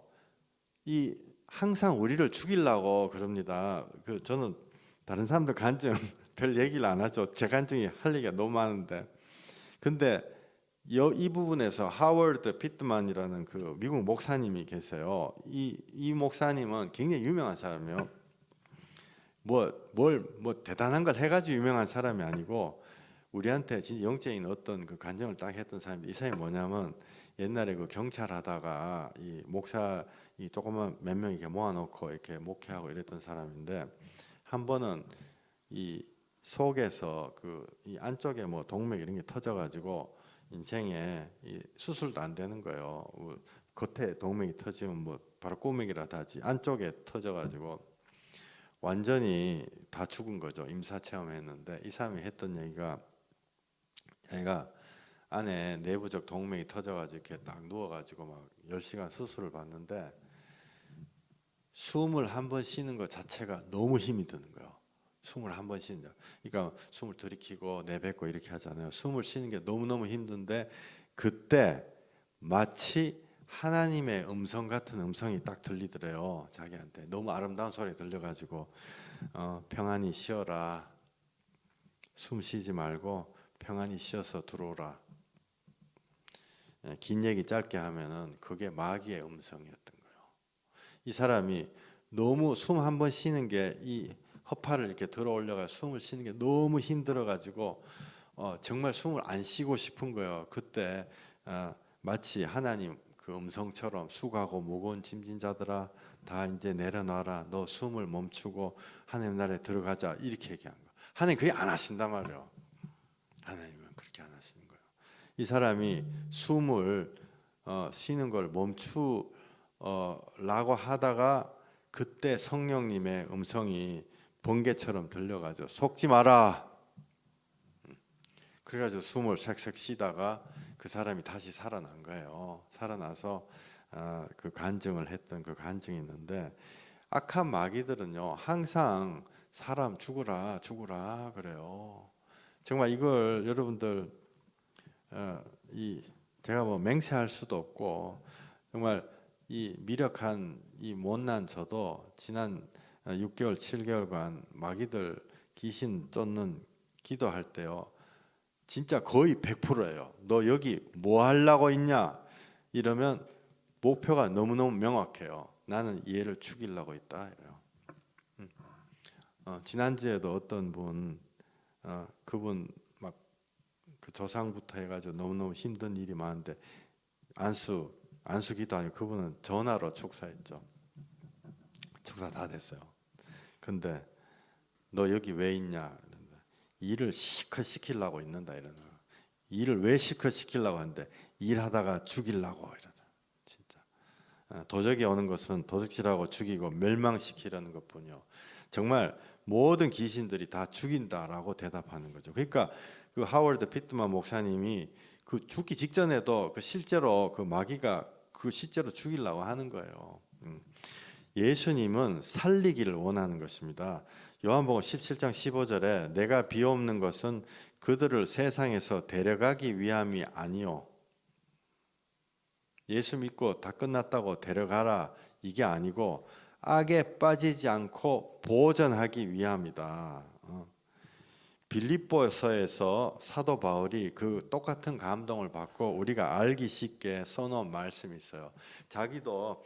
이 항상 우리를 죽이려고 그럽니다. 저는 다른 사람들 간증 별 얘기를 안 하죠. 제 간증이 할 얘기가 너무 많은데, 근데 이 부분에서 하워드 피트만이라는 그 미국 목사님이 계세요. 이 목사님은 굉장히 유명한 사람이에요. 뭐 대단한 걸 해가지고 유명한 사람이 아니고, 우리한테 진짜 영적인 어떤 그 간증을 딱 했던 사람이, 이 사람이 뭐냐면 옛날에 그 경찰 하다가 이 목사 이 조그만 몇 명 이렇게 모아놓고 이렇게 목회하고 이랬던 사람인데, 한 번은 이 속에서 이 안쪽에 뭐 동맥 이런 게 터져가지고 인생에 이 수술도 안 되는 거예요. 겉에 동맥이 터지면 뭐 바로 꼬맥이라도 하지, 안쪽에 터져가지고 완전히 다 죽은 거죠. 임사체험했는데 이 사람이 했던 얘기가, 자기가 안에 내부적 동맥이 터져가지고 이렇게 딱 누워가지고 막 10시간 수술을 받는데, 숨을 한 번 쉬는 것 자체가 너무 힘이 드는 거예요. 숨을 한 번 쉬는 거. 그러니까 숨을 들이키고 내뱉고 이렇게 하잖아요. 숨을 쉬는 게 너무너무 힘든데, 그때 마치 하나님의 음성 같은 음성이 딱 들리더래요. 자기한테 너무 아름다운 소리 들려가지고, 평안히 쉬어라. 숨 쉬지 말고 평안히 쉬어서 들어오라. 긴 얘기 짧게 하면은 그게 마귀의 음성이었던 거예요. 이 사람이 너무 숨 한 번 쉬는 게, 이 허파를 이렇게 들어 올려가 숨을 쉬는 게 너무 힘들어 가지고 정말 숨을 안 쉬고 싶은 거예요. 그때 마치 하나님 그 음성처럼, 수고하고 무거운 짐진 자들아 다 이제 내려놔라. 너 숨을 멈추고 하나님 나라에 들어가자. 이렇게 얘기한 거예요. 하나님 그게 안 하신단 말이에요. 하나님은 그렇게 안 하시는 거예요. 이 사람이 숨을 쉬는 걸 멈추라고 하다가 그때 성령님의 음성이 번개처럼 들려가지고 속지 마라. 그래가지고 숨을 색색 쉬다가 그 사람이 다시 살아난 거예요. 살아나서 그 간증을 했던 그 간증이 있는데, 악한 마귀들은요 항상 사람 죽으라 죽으라 그래요. 정말 이걸 여러분들 제가 뭐 맹세할 수도 없고, 정말 이 미력한 이 못난 저도 지난 6개월 7개월간 마귀들 귀신 쫓는 기도할 때요, 진짜 거의 100%예요. 너 여기 뭐 하려고 있냐 이러면 목표가 너무너무 명확해요. 나는 얘를 죽이려고 있다 이래요. 지난주에도 어떤 분, 그분 막 그 조상부터 해가지고 너무너무 힘든 일이 많은데 안수기도 아니고 그분은 전화로 축사했죠. 축사 다 됐어요. 근데 너 여기 왜 있냐? 일을 실컷 시키려고 있는다 이러는 거예요. 일을 왜 실컷 시키려고 하는데, 일하다가 죽이려고 이러죠. 진짜 도적이 오는 것은 도적질하고 죽이고 멸망시키려는 것뿐이요. 정말 모든 귀신들이 다 죽인다라고 대답하는 거죠. 그러니까 그 하워드 피트만 목사님이 그 죽기 직전에도 그 실제로 그 마귀가 그 실제로 죽이려고 하는 거예요. 예수님은 살리기를 원하는 것입니다. 요한복음 17장 15절에 내가 비옵는 것은 그들을 세상에서 데려가기 위함이 아니요. 예수 믿고 다 끝났다고 데려가라 이게 아니고 악에 빠지지 않고 보존하기 위함이다. 빌립보서에서 사도 바울이 그 똑같은 감동을 받고 우리가 알기 쉽게 써놓은 말씀이 있어요. 자기도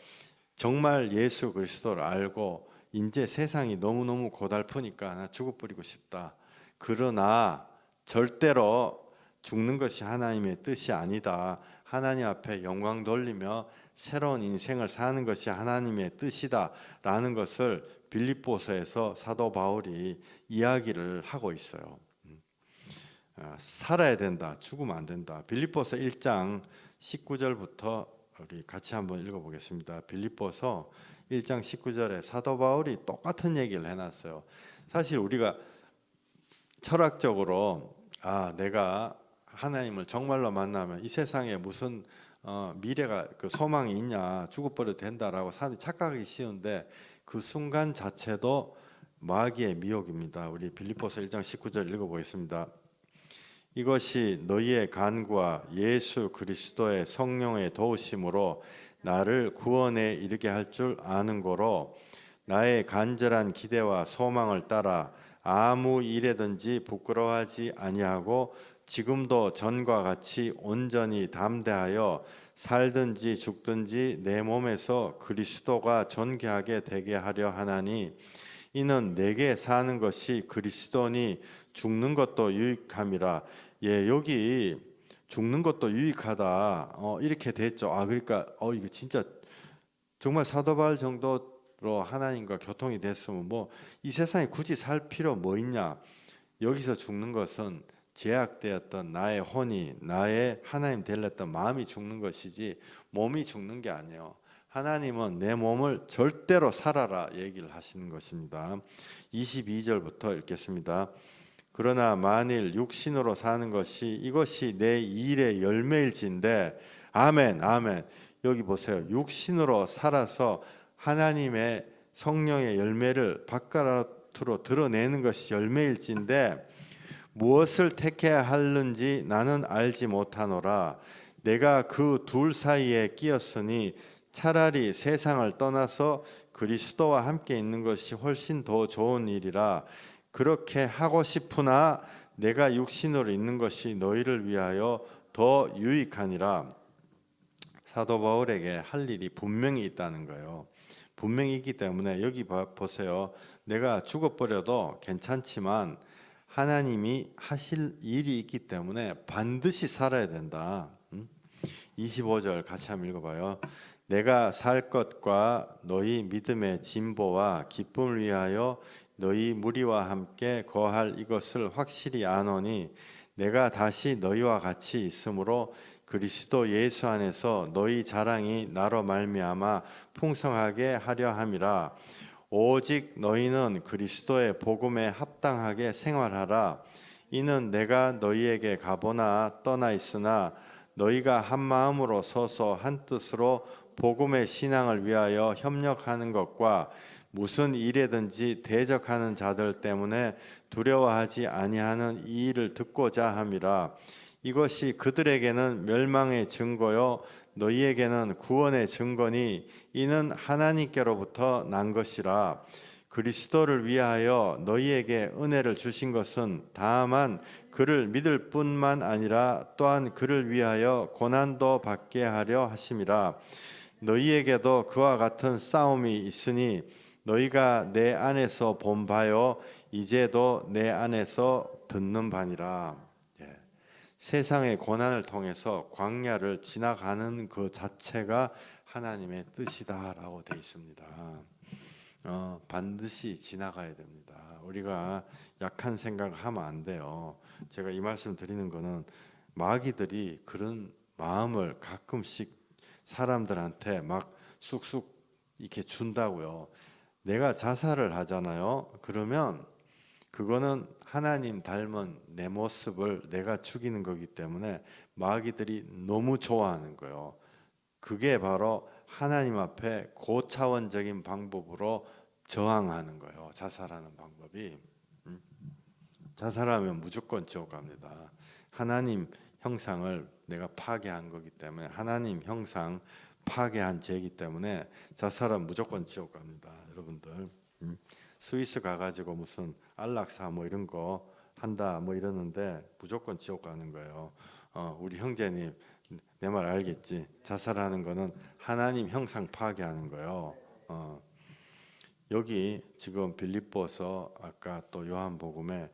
정말 예수 그리스도를 알고 이제 세상이 너무너무 고달프니까 나 죽어버리고 싶다. 그러나 절대로 죽는 것이 하나님의 뜻이 아니다. 하나님 앞에 영광 돌리며 새로운 인생을 사는 것이 하나님의 뜻이다라는 것을 빌립보서에서 사도 바울이 이야기를 하고 있어요. 살아야 된다. 죽으면 안 된다. 빌립보서 1장 19절부터 우리 같이 한번 읽어보겠습니다. 빌립보서 1장 19절에 사도 바울이 똑같은 얘기를 해놨어요. 사실 우리가 철학적으로 내가 하나님을 정말로 만나면 이 세상에 무슨 미래가 그 소망이 있냐 죽어버려도 된다라고 사람이 착각하기 쉬운데 그 순간 자체도 마귀의 미혹입니다. 우리 빌립보서 1장 19절 읽어보겠습니다. 이것이 너희의 간구와 예수 그리스도의 성령의 도우심으로 나를 구원에 이르게 할 줄 아는 거로 나의 간절한 기대와 소망을 따라 아무 일에든지 부끄러워하지 아니하고 지금도 전과 같이 온전히 담대하여 살든지 죽든지 내 몸에서 그리스도가 존귀하게 되게 하려 하나니 이는 내게 사는 것이 그리스도니 죽는 것도 유익함이라. 여기 죽는 것도 유익하다. 이렇게 됐죠. 그러니까 이거 진짜 정말 사도 바울 정도로 하나님과 교통이 됐으면 뭐 이 세상에 굳이 살 필요 뭐 있냐. 여기서 죽는 것은 제약되었던 나의 혼이 나의 하나님 되렸던 마음이 죽는 것이지 몸이 죽는 게 아니에요. 하나님은 내 몸을 절대로 살아라 얘기를 하시는 것입니다. 22절부터 읽겠습니다. 그러나 만일 육신으로 사는 것이 이것이 내 일의 열매일진데 아멘 아멘. 여기 보세요. 육신으로 살아서 하나님의 성령의 열매를 바깥으로 드러내는 것이 열매일진데 무엇을 택해야 하는지 나는 알지 못하노라. 내가 그 둘 사이에 끼었으니 차라리 세상을 떠나서 그리스도와 함께 있는 것이 훨씬 더 좋은 일이라. 그렇게 하고 싶으나 내가 육신으로 있는 것이 너희를 위하여 더 유익하니라. 사도 바울에게 할 일이 분명히 있다는 거예요. 분명히 있기 때문에 여기 보세요. 내가 죽어버려도 괜찮지만 하나님이 하실 일이 있기 때문에 반드시 살아야 된다. 25절 같이 한번 읽어봐요. 내가 살 것과 너희 믿음의 진보와 기쁨을 위하여 너희 무리와 함께 거할 이것을 확실히 아노니 내가 다시 너희와 같이 있으므로 그리스도 예수 안에서 너희 자랑이 나로 말미암아 풍성하게 하려 함이라. 오직 너희는 그리스도의 복음에 합당하게 생활하라. 이는 내가 너희에게 가보나 떠나 있으나 너희가 한 마음으로 서서 한 뜻으로 복음의 신앙을 위하여 협력하는 것과 무슨 일에든지 대적하는 자들 때문에 두려워하지 아니하는 이 일을 듣고자 함이라. 이것이 그들에게는 멸망의 증거요 너희에게는 구원의 증거니 이는 하나님께로부터 난 것이라. 그리스도를 위하여 너희에게 은혜를 주신 것은 다만 그를 믿을 뿐만 아니라 또한 그를 위하여 고난도 받게 하려 하심이라. 너희에게도 그와 같은 싸움이 있으니 너희가 내 안에서 본 바요 이제도 내 안에서 듣는 바니라. 세상의 고난을 통해서 광야를 지나가는 그 자체가 하나님의 뜻이다라고 되어 있습니다. 반드시 지나가야 됩니다. 우리가 약한 생각을 하면 안 돼요. 제가 이 말씀 드리는 거는 마귀들이 그런 마음을 가끔씩 사람들한테 막 쑥쑥 이렇게 준다고요. 내가 자살을 하잖아요. 그러면 그거는 하나님 닮은 내 모습을 내가 죽이는 거기 때문에 마귀들이 너무 좋아하는 거예요. 그게 바로 하나님 앞에 고차원적인 방법으로 저항하는 거예요. 자살하는 방법이. 자살하면 무조건 지옥 갑니다. 하나님 형상을 내가 파괴한 거기 때문에, 하나님 형상 파괴한 죄이기 때문에 자살은 무조건 지옥 갑니다. 여러분들 스위스 가가지고 무슨 안락사 뭐 이런 거 한다 뭐 이러는데 무조건 지옥 가는 거예요. 우리 형제님 내 말 알겠지? 자살하는 거는 하나님 형상 파괴하는 거예요. 여기 지금 빌립보서 아까 또 요한복음에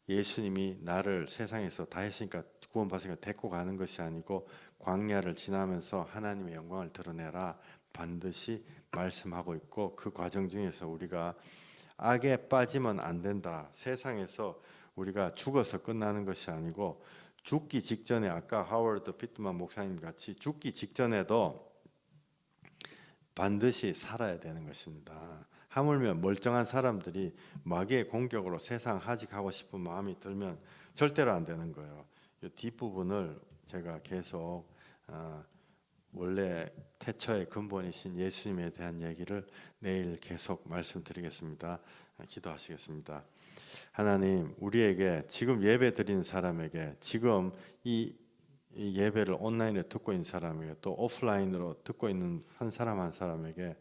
예수님이 나를 세상에서 다 했으니까 구원받으니까 데리고 가는 것이 아니고 광야를 지나면서 하나님의 영광을 드러내라 반드시 말씀하고 있고, 그 과정 중에서 우리가 악에 빠지면 안 된다. 세상에서 우리가 죽어서 끝나는 것이 아니고 죽기 직전에, 아까 하워드 피트만 목사님 같이 죽기 직전에도 반드시 살아야 되는 것입니다. 하물며 멀쩡한 사람들이 마귀의 공격으로 세상 하직하고 싶은 마음이 들면 절대로 안 되는 거예요. 이 뒷부분을 제가 계속 원래 태초의 근본이신 예수님에 대한 얘기를 내일 계속 말씀드리겠습니다. 기도하시겠습니다. 하나님, 우리에게 지금 예배 드리는 사람에게, 지금 이 예배를 온라인에 듣고 있는 사람에게, 또 오프라인으로 듣고 있는 한 사람 한 사람에게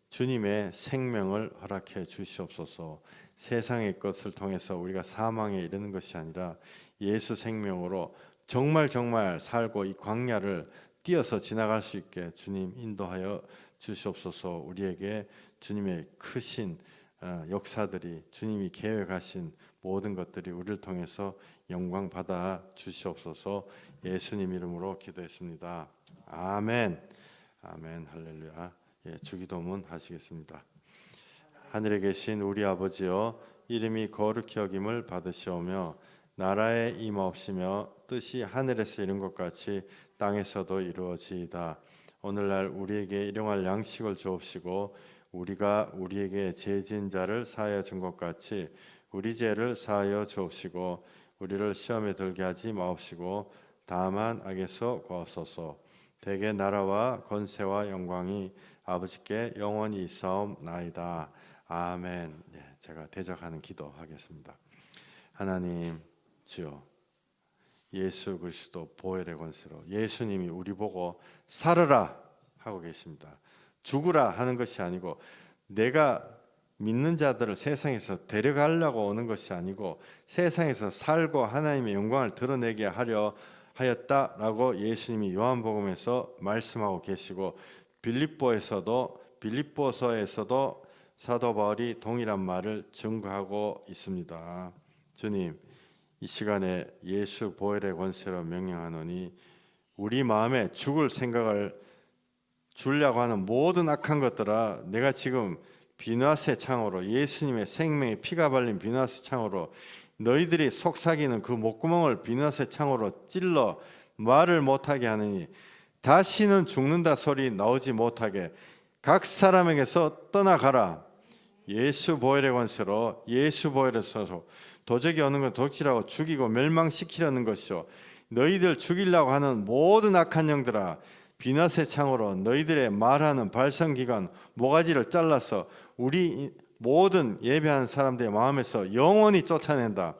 주님의 생명을 허락해 주시옵소서. 세상의 것을 통해서 우리가 사망에 이르는 것이 아니라 예수 생명으로 정말 살고 이 광야를 뛰어서 지나갈 수 있게 주님 인도하여 주시옵소서. 우리에게 주님의 크신 역사들이, 주님이 계획하신 모든 것들이 우리를 통해서 영광 받아 주시옵소서. 예수님 이름으로 기도했습니다. 아멘. 아멘. 할렐루야. 주기도문 하시겠습니다. 하늘에 계신 우리 아버지여, 이름이 거룩히 여김을 받으시오며 나라에 임하옵시며 뜻이 하늘에서 이룬 것 같이 땅에서도 이루어지이다. 오늘날 우리에게 일용할 양식을 주옵시고 우리가 우리에게 죄 지은 자를 사하여 준 것 같이 우리 죄를 사하여 주옵시고 우리를 시험에 들게 하지 마옵시고 다만 악에서 구하옵소서. 대개 나라와 권세와 영광이 아버지께 영원히 있사옵나이다. 아멘. 제가 대적하는 기도하겠습니다. 하나님 주여, 예수 그리스도 보혈의 권세로 예수님이 우리 보고 살아라 하고 계십니다. 죽으라 하는 것이 아니고, 내가 믿는 자들을 세상에서 데려가려고 오는 것이 아니고 세상에서 살고 하나님의 영광을 드러내게 하려 하였다라고 예수님이 요한복음에서 말씀하고 계시고, 빌립보서에서도 사도 바울이 동일한 말을 증거하고 있습니다. 주님, 이 시간에 예수 보혈의 권세로 명령하노니 우리 마음에 죽을 생각을 주려고 하는 모든 악한 것들아, 내가 지금 비누아스의 창으로, 예수님의 생명의 피가 발린 비누아스 창으로 너희들이 속삭이는 그 목구멍을 비누아스의 창으로 찔러 말을 못하게 하느니 다시는 죽는다 소리 나오지 못하게 각 사람에게서 떠나가라. 예수 보혈의 권세로, 예수 보혈의 권세로 도적이 오는 건 도끼라고 죽이고 멸망시키려는 것이요, 너희들 죽이려고 하는 모든 악한 영들아, 비나스의 창으로 너희들의 말하는 발성기관 모가지를 잘라서 우리 모든 예배하는 사람들의 마음에서 영원히 쫓아낸다.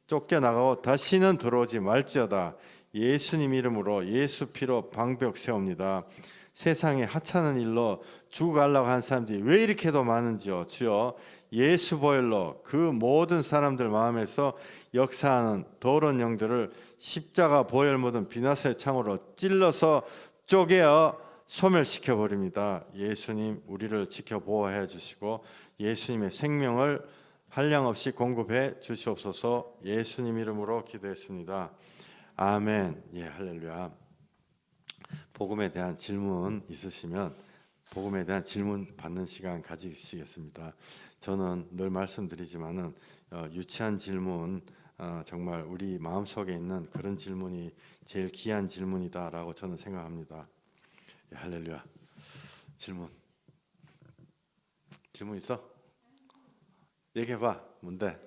쫓겨나가고 다시는 들어오지 말지어다. 예수님 이름으로, 예수 피로 방벽 세웁니다. 세상에 하찮은 일로 죽어가려고 하는 사람들이 왜 이렇게도 많은지요. 주여, 예수 보혈로 그 모든 사람들 마음에서 역사하는 더러운 영들을 십자가 보혈 묻은 비나스의 창으로 찔러서 쪼개어 소멸시켜 버립니다. 예수님, 우리를 지켜 보호해 주시고 예수님의 생명을 한량없이 공급해 주시옵소서. 예수님 이름으로 기도했습니다. 아멘. 할렐루야. 복음에 대한 질문 있으시면 복음에 대한 질문 받는 시간 가지시겠습니다. 저는 늘 말씀드리지만은 유치한 질문, 정말 우리 마음속에 있는 그런 질문이 제일 귀한 질문이다라고 저는 생각합니다. 할렐루야. 질문 있어? 얘기해봐. 뭔데?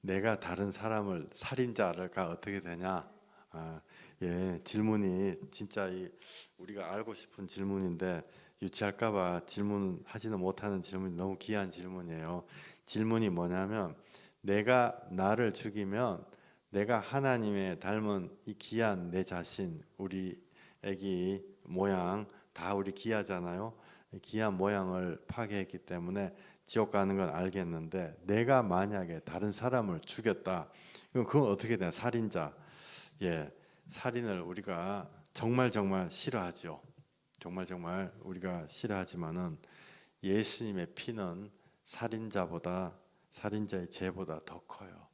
내가 다른 사람을 살인자가 어떻게 되냐? 예, 질문이 진짜 우리가 알고 싶은 질문인데 유치할까봐 질문하지는 못하는 질문이 너무 귀한 질문이에요. 질문이 뭐냐면 내가 나를 죽이면 내가 하나님의 닮은 이 귀한 내 자신, 우리 애기 모양 다 우리 귀하잖아요. 귀한 모양을 파괴했기 때문에 지옥 가는 건 알겠는데 내가 만약에 다른 사람을 죽였다. 그건 어떻게 되나? 살인자. 예, 살인을 우리가 정말 싫어하죠. 정말 우리가 싫어하지만은 예수님의 피는 살인자의 죄보다 더 커요.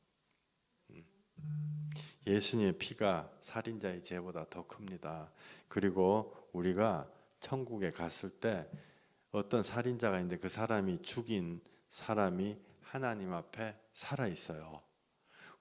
예수님의 피가 살인자의 죄보다 더 큽니다. 그리고 우리가 천국에 갔을 때 어떤 살인자가 있는데 그 사람이 죽인 사람이 하나님 앞에 살아 있어요.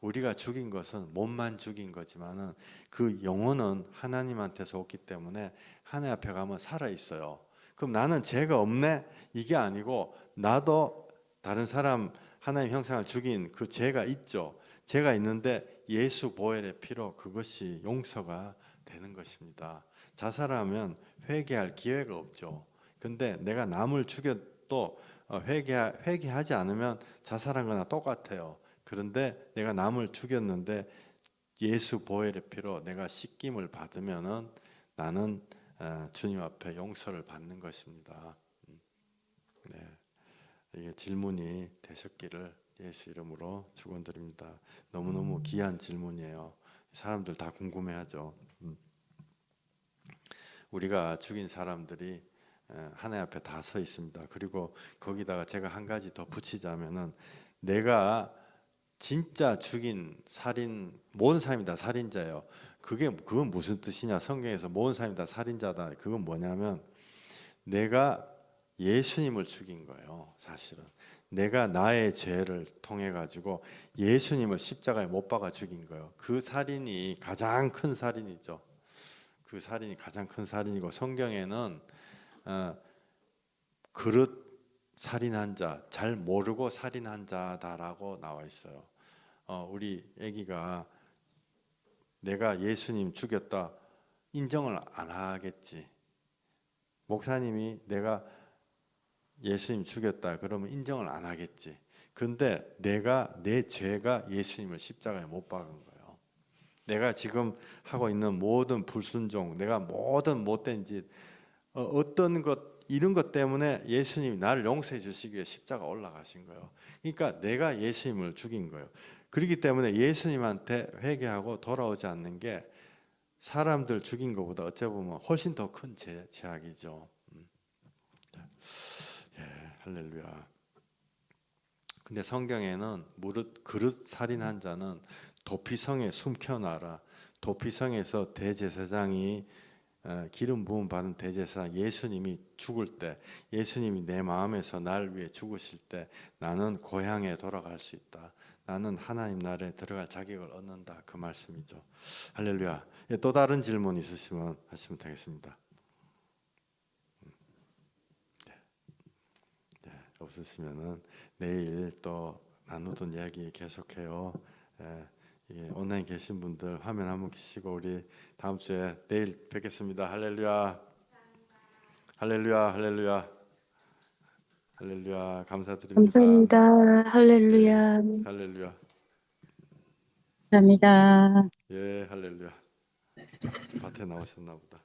우리가 죽인 것은 몸만 죽인 거지만은 그 영혼은 하나님한테서 왔기 때문에 하나님 앞에 가면 살아 있어요. 그럼 나는 죄가 없네? 이게 아니고 나도 다른 사람 하나님 형상을 죽인 그 죄가 있죠. 죄가 있는데 예수 보혈의 피로 그것이 용서가 되는 것입니다. 자살하면 회개할 기회가 없죠. 근데 내가 남을 죽여도 회개하지 않으면 자살한 거나 똑같아요. 그런데 내가 남을 죽였는데 예수 보혈의 피로 내가 씻김을 받으면은 나는 주님 앞에 용서를 받는 것입니다. 네, 이게 질문이 되셨기를 예수 이름으로 축원드립니다. 너무너무 귀한 질문이에요. 사람들 다 궁금해하죠. 우리가 죽인 사람들이 하나님 앞에 다 서 있습니다. 그리고 거기다가 제가 한 가지 더 붙이자면은 내가 진짜 죽인 살인 모든 사람이 다 살인자예요. 그건 무슨 뜻이냐? 성경에서 모든 사람이 다 살인자다. 그건 뭐냐면 내가 예수님을 죽인 거예요. 사실은 내가 나의 죄를 통해 가지고 예수님을 십자가에 못 박아 죽인 거예요. 그 살인이 가장 큰 살인이죠. 그 살인이 가장 큰 살인이고 성경에는 그릇 살인한 자, 잘 모르고 살인한 자다라고 나와 있어요. 우리 아기가 내가 예수님 죽였다 인정을 안 하겠지. 목사님이 내가 예수님 죽였다 그러면 인정을 안 하겠지. 근데 내 죄가 예수님을 십자가에 못 박은 거예요. 내가 지금 하고 있는 모든 불순종, 내가 모든 못된 짓, 어떤 것 이런 것 때문에 예수님이 나를 용서해 주시기 위해 십자가 올라가신 거예요. 그러니까 내가 예수님을 죽인 거예요. 그렇기 때문에 예수님한테 회개하고 돌아오지 않는 게 사람들 죽인 것보다 어찌 보면 훨씬 더 큰 죄악이죠. 예, 할렐루야. 근데 성경에는 무릇 그릇 살인한 자는 도피성에 숨겨놔라. 도피성에서 대제사장이 기름 부음 받은 대제사장 예수님이 죽을 때, 예수님이 내 마음에서 나를 위해 죽으실 때 나는 고향에 돌아갈 수 있다. 나는 하나님 나라에 들어갈 자격을 얻는다. 그 말씀이죠. 할렐루야. 또 다른 질문 있으시면 하시면 되겠습니다. 네, 없으시면은 내일 또 나누던 이야기 계속해요. 온라인 계신 분들 화면 한번 켜시고 우리 다음 주에 내일 뵙겠습니다. 할렐루야. 할렐루야. 할렐루야. 할렐루야. 감사드립니다. 감사합니다. 예. 할렐루야. 할렐루야. 감사합니다. 예, 할렐루야. 밭에 나오셨나 보다.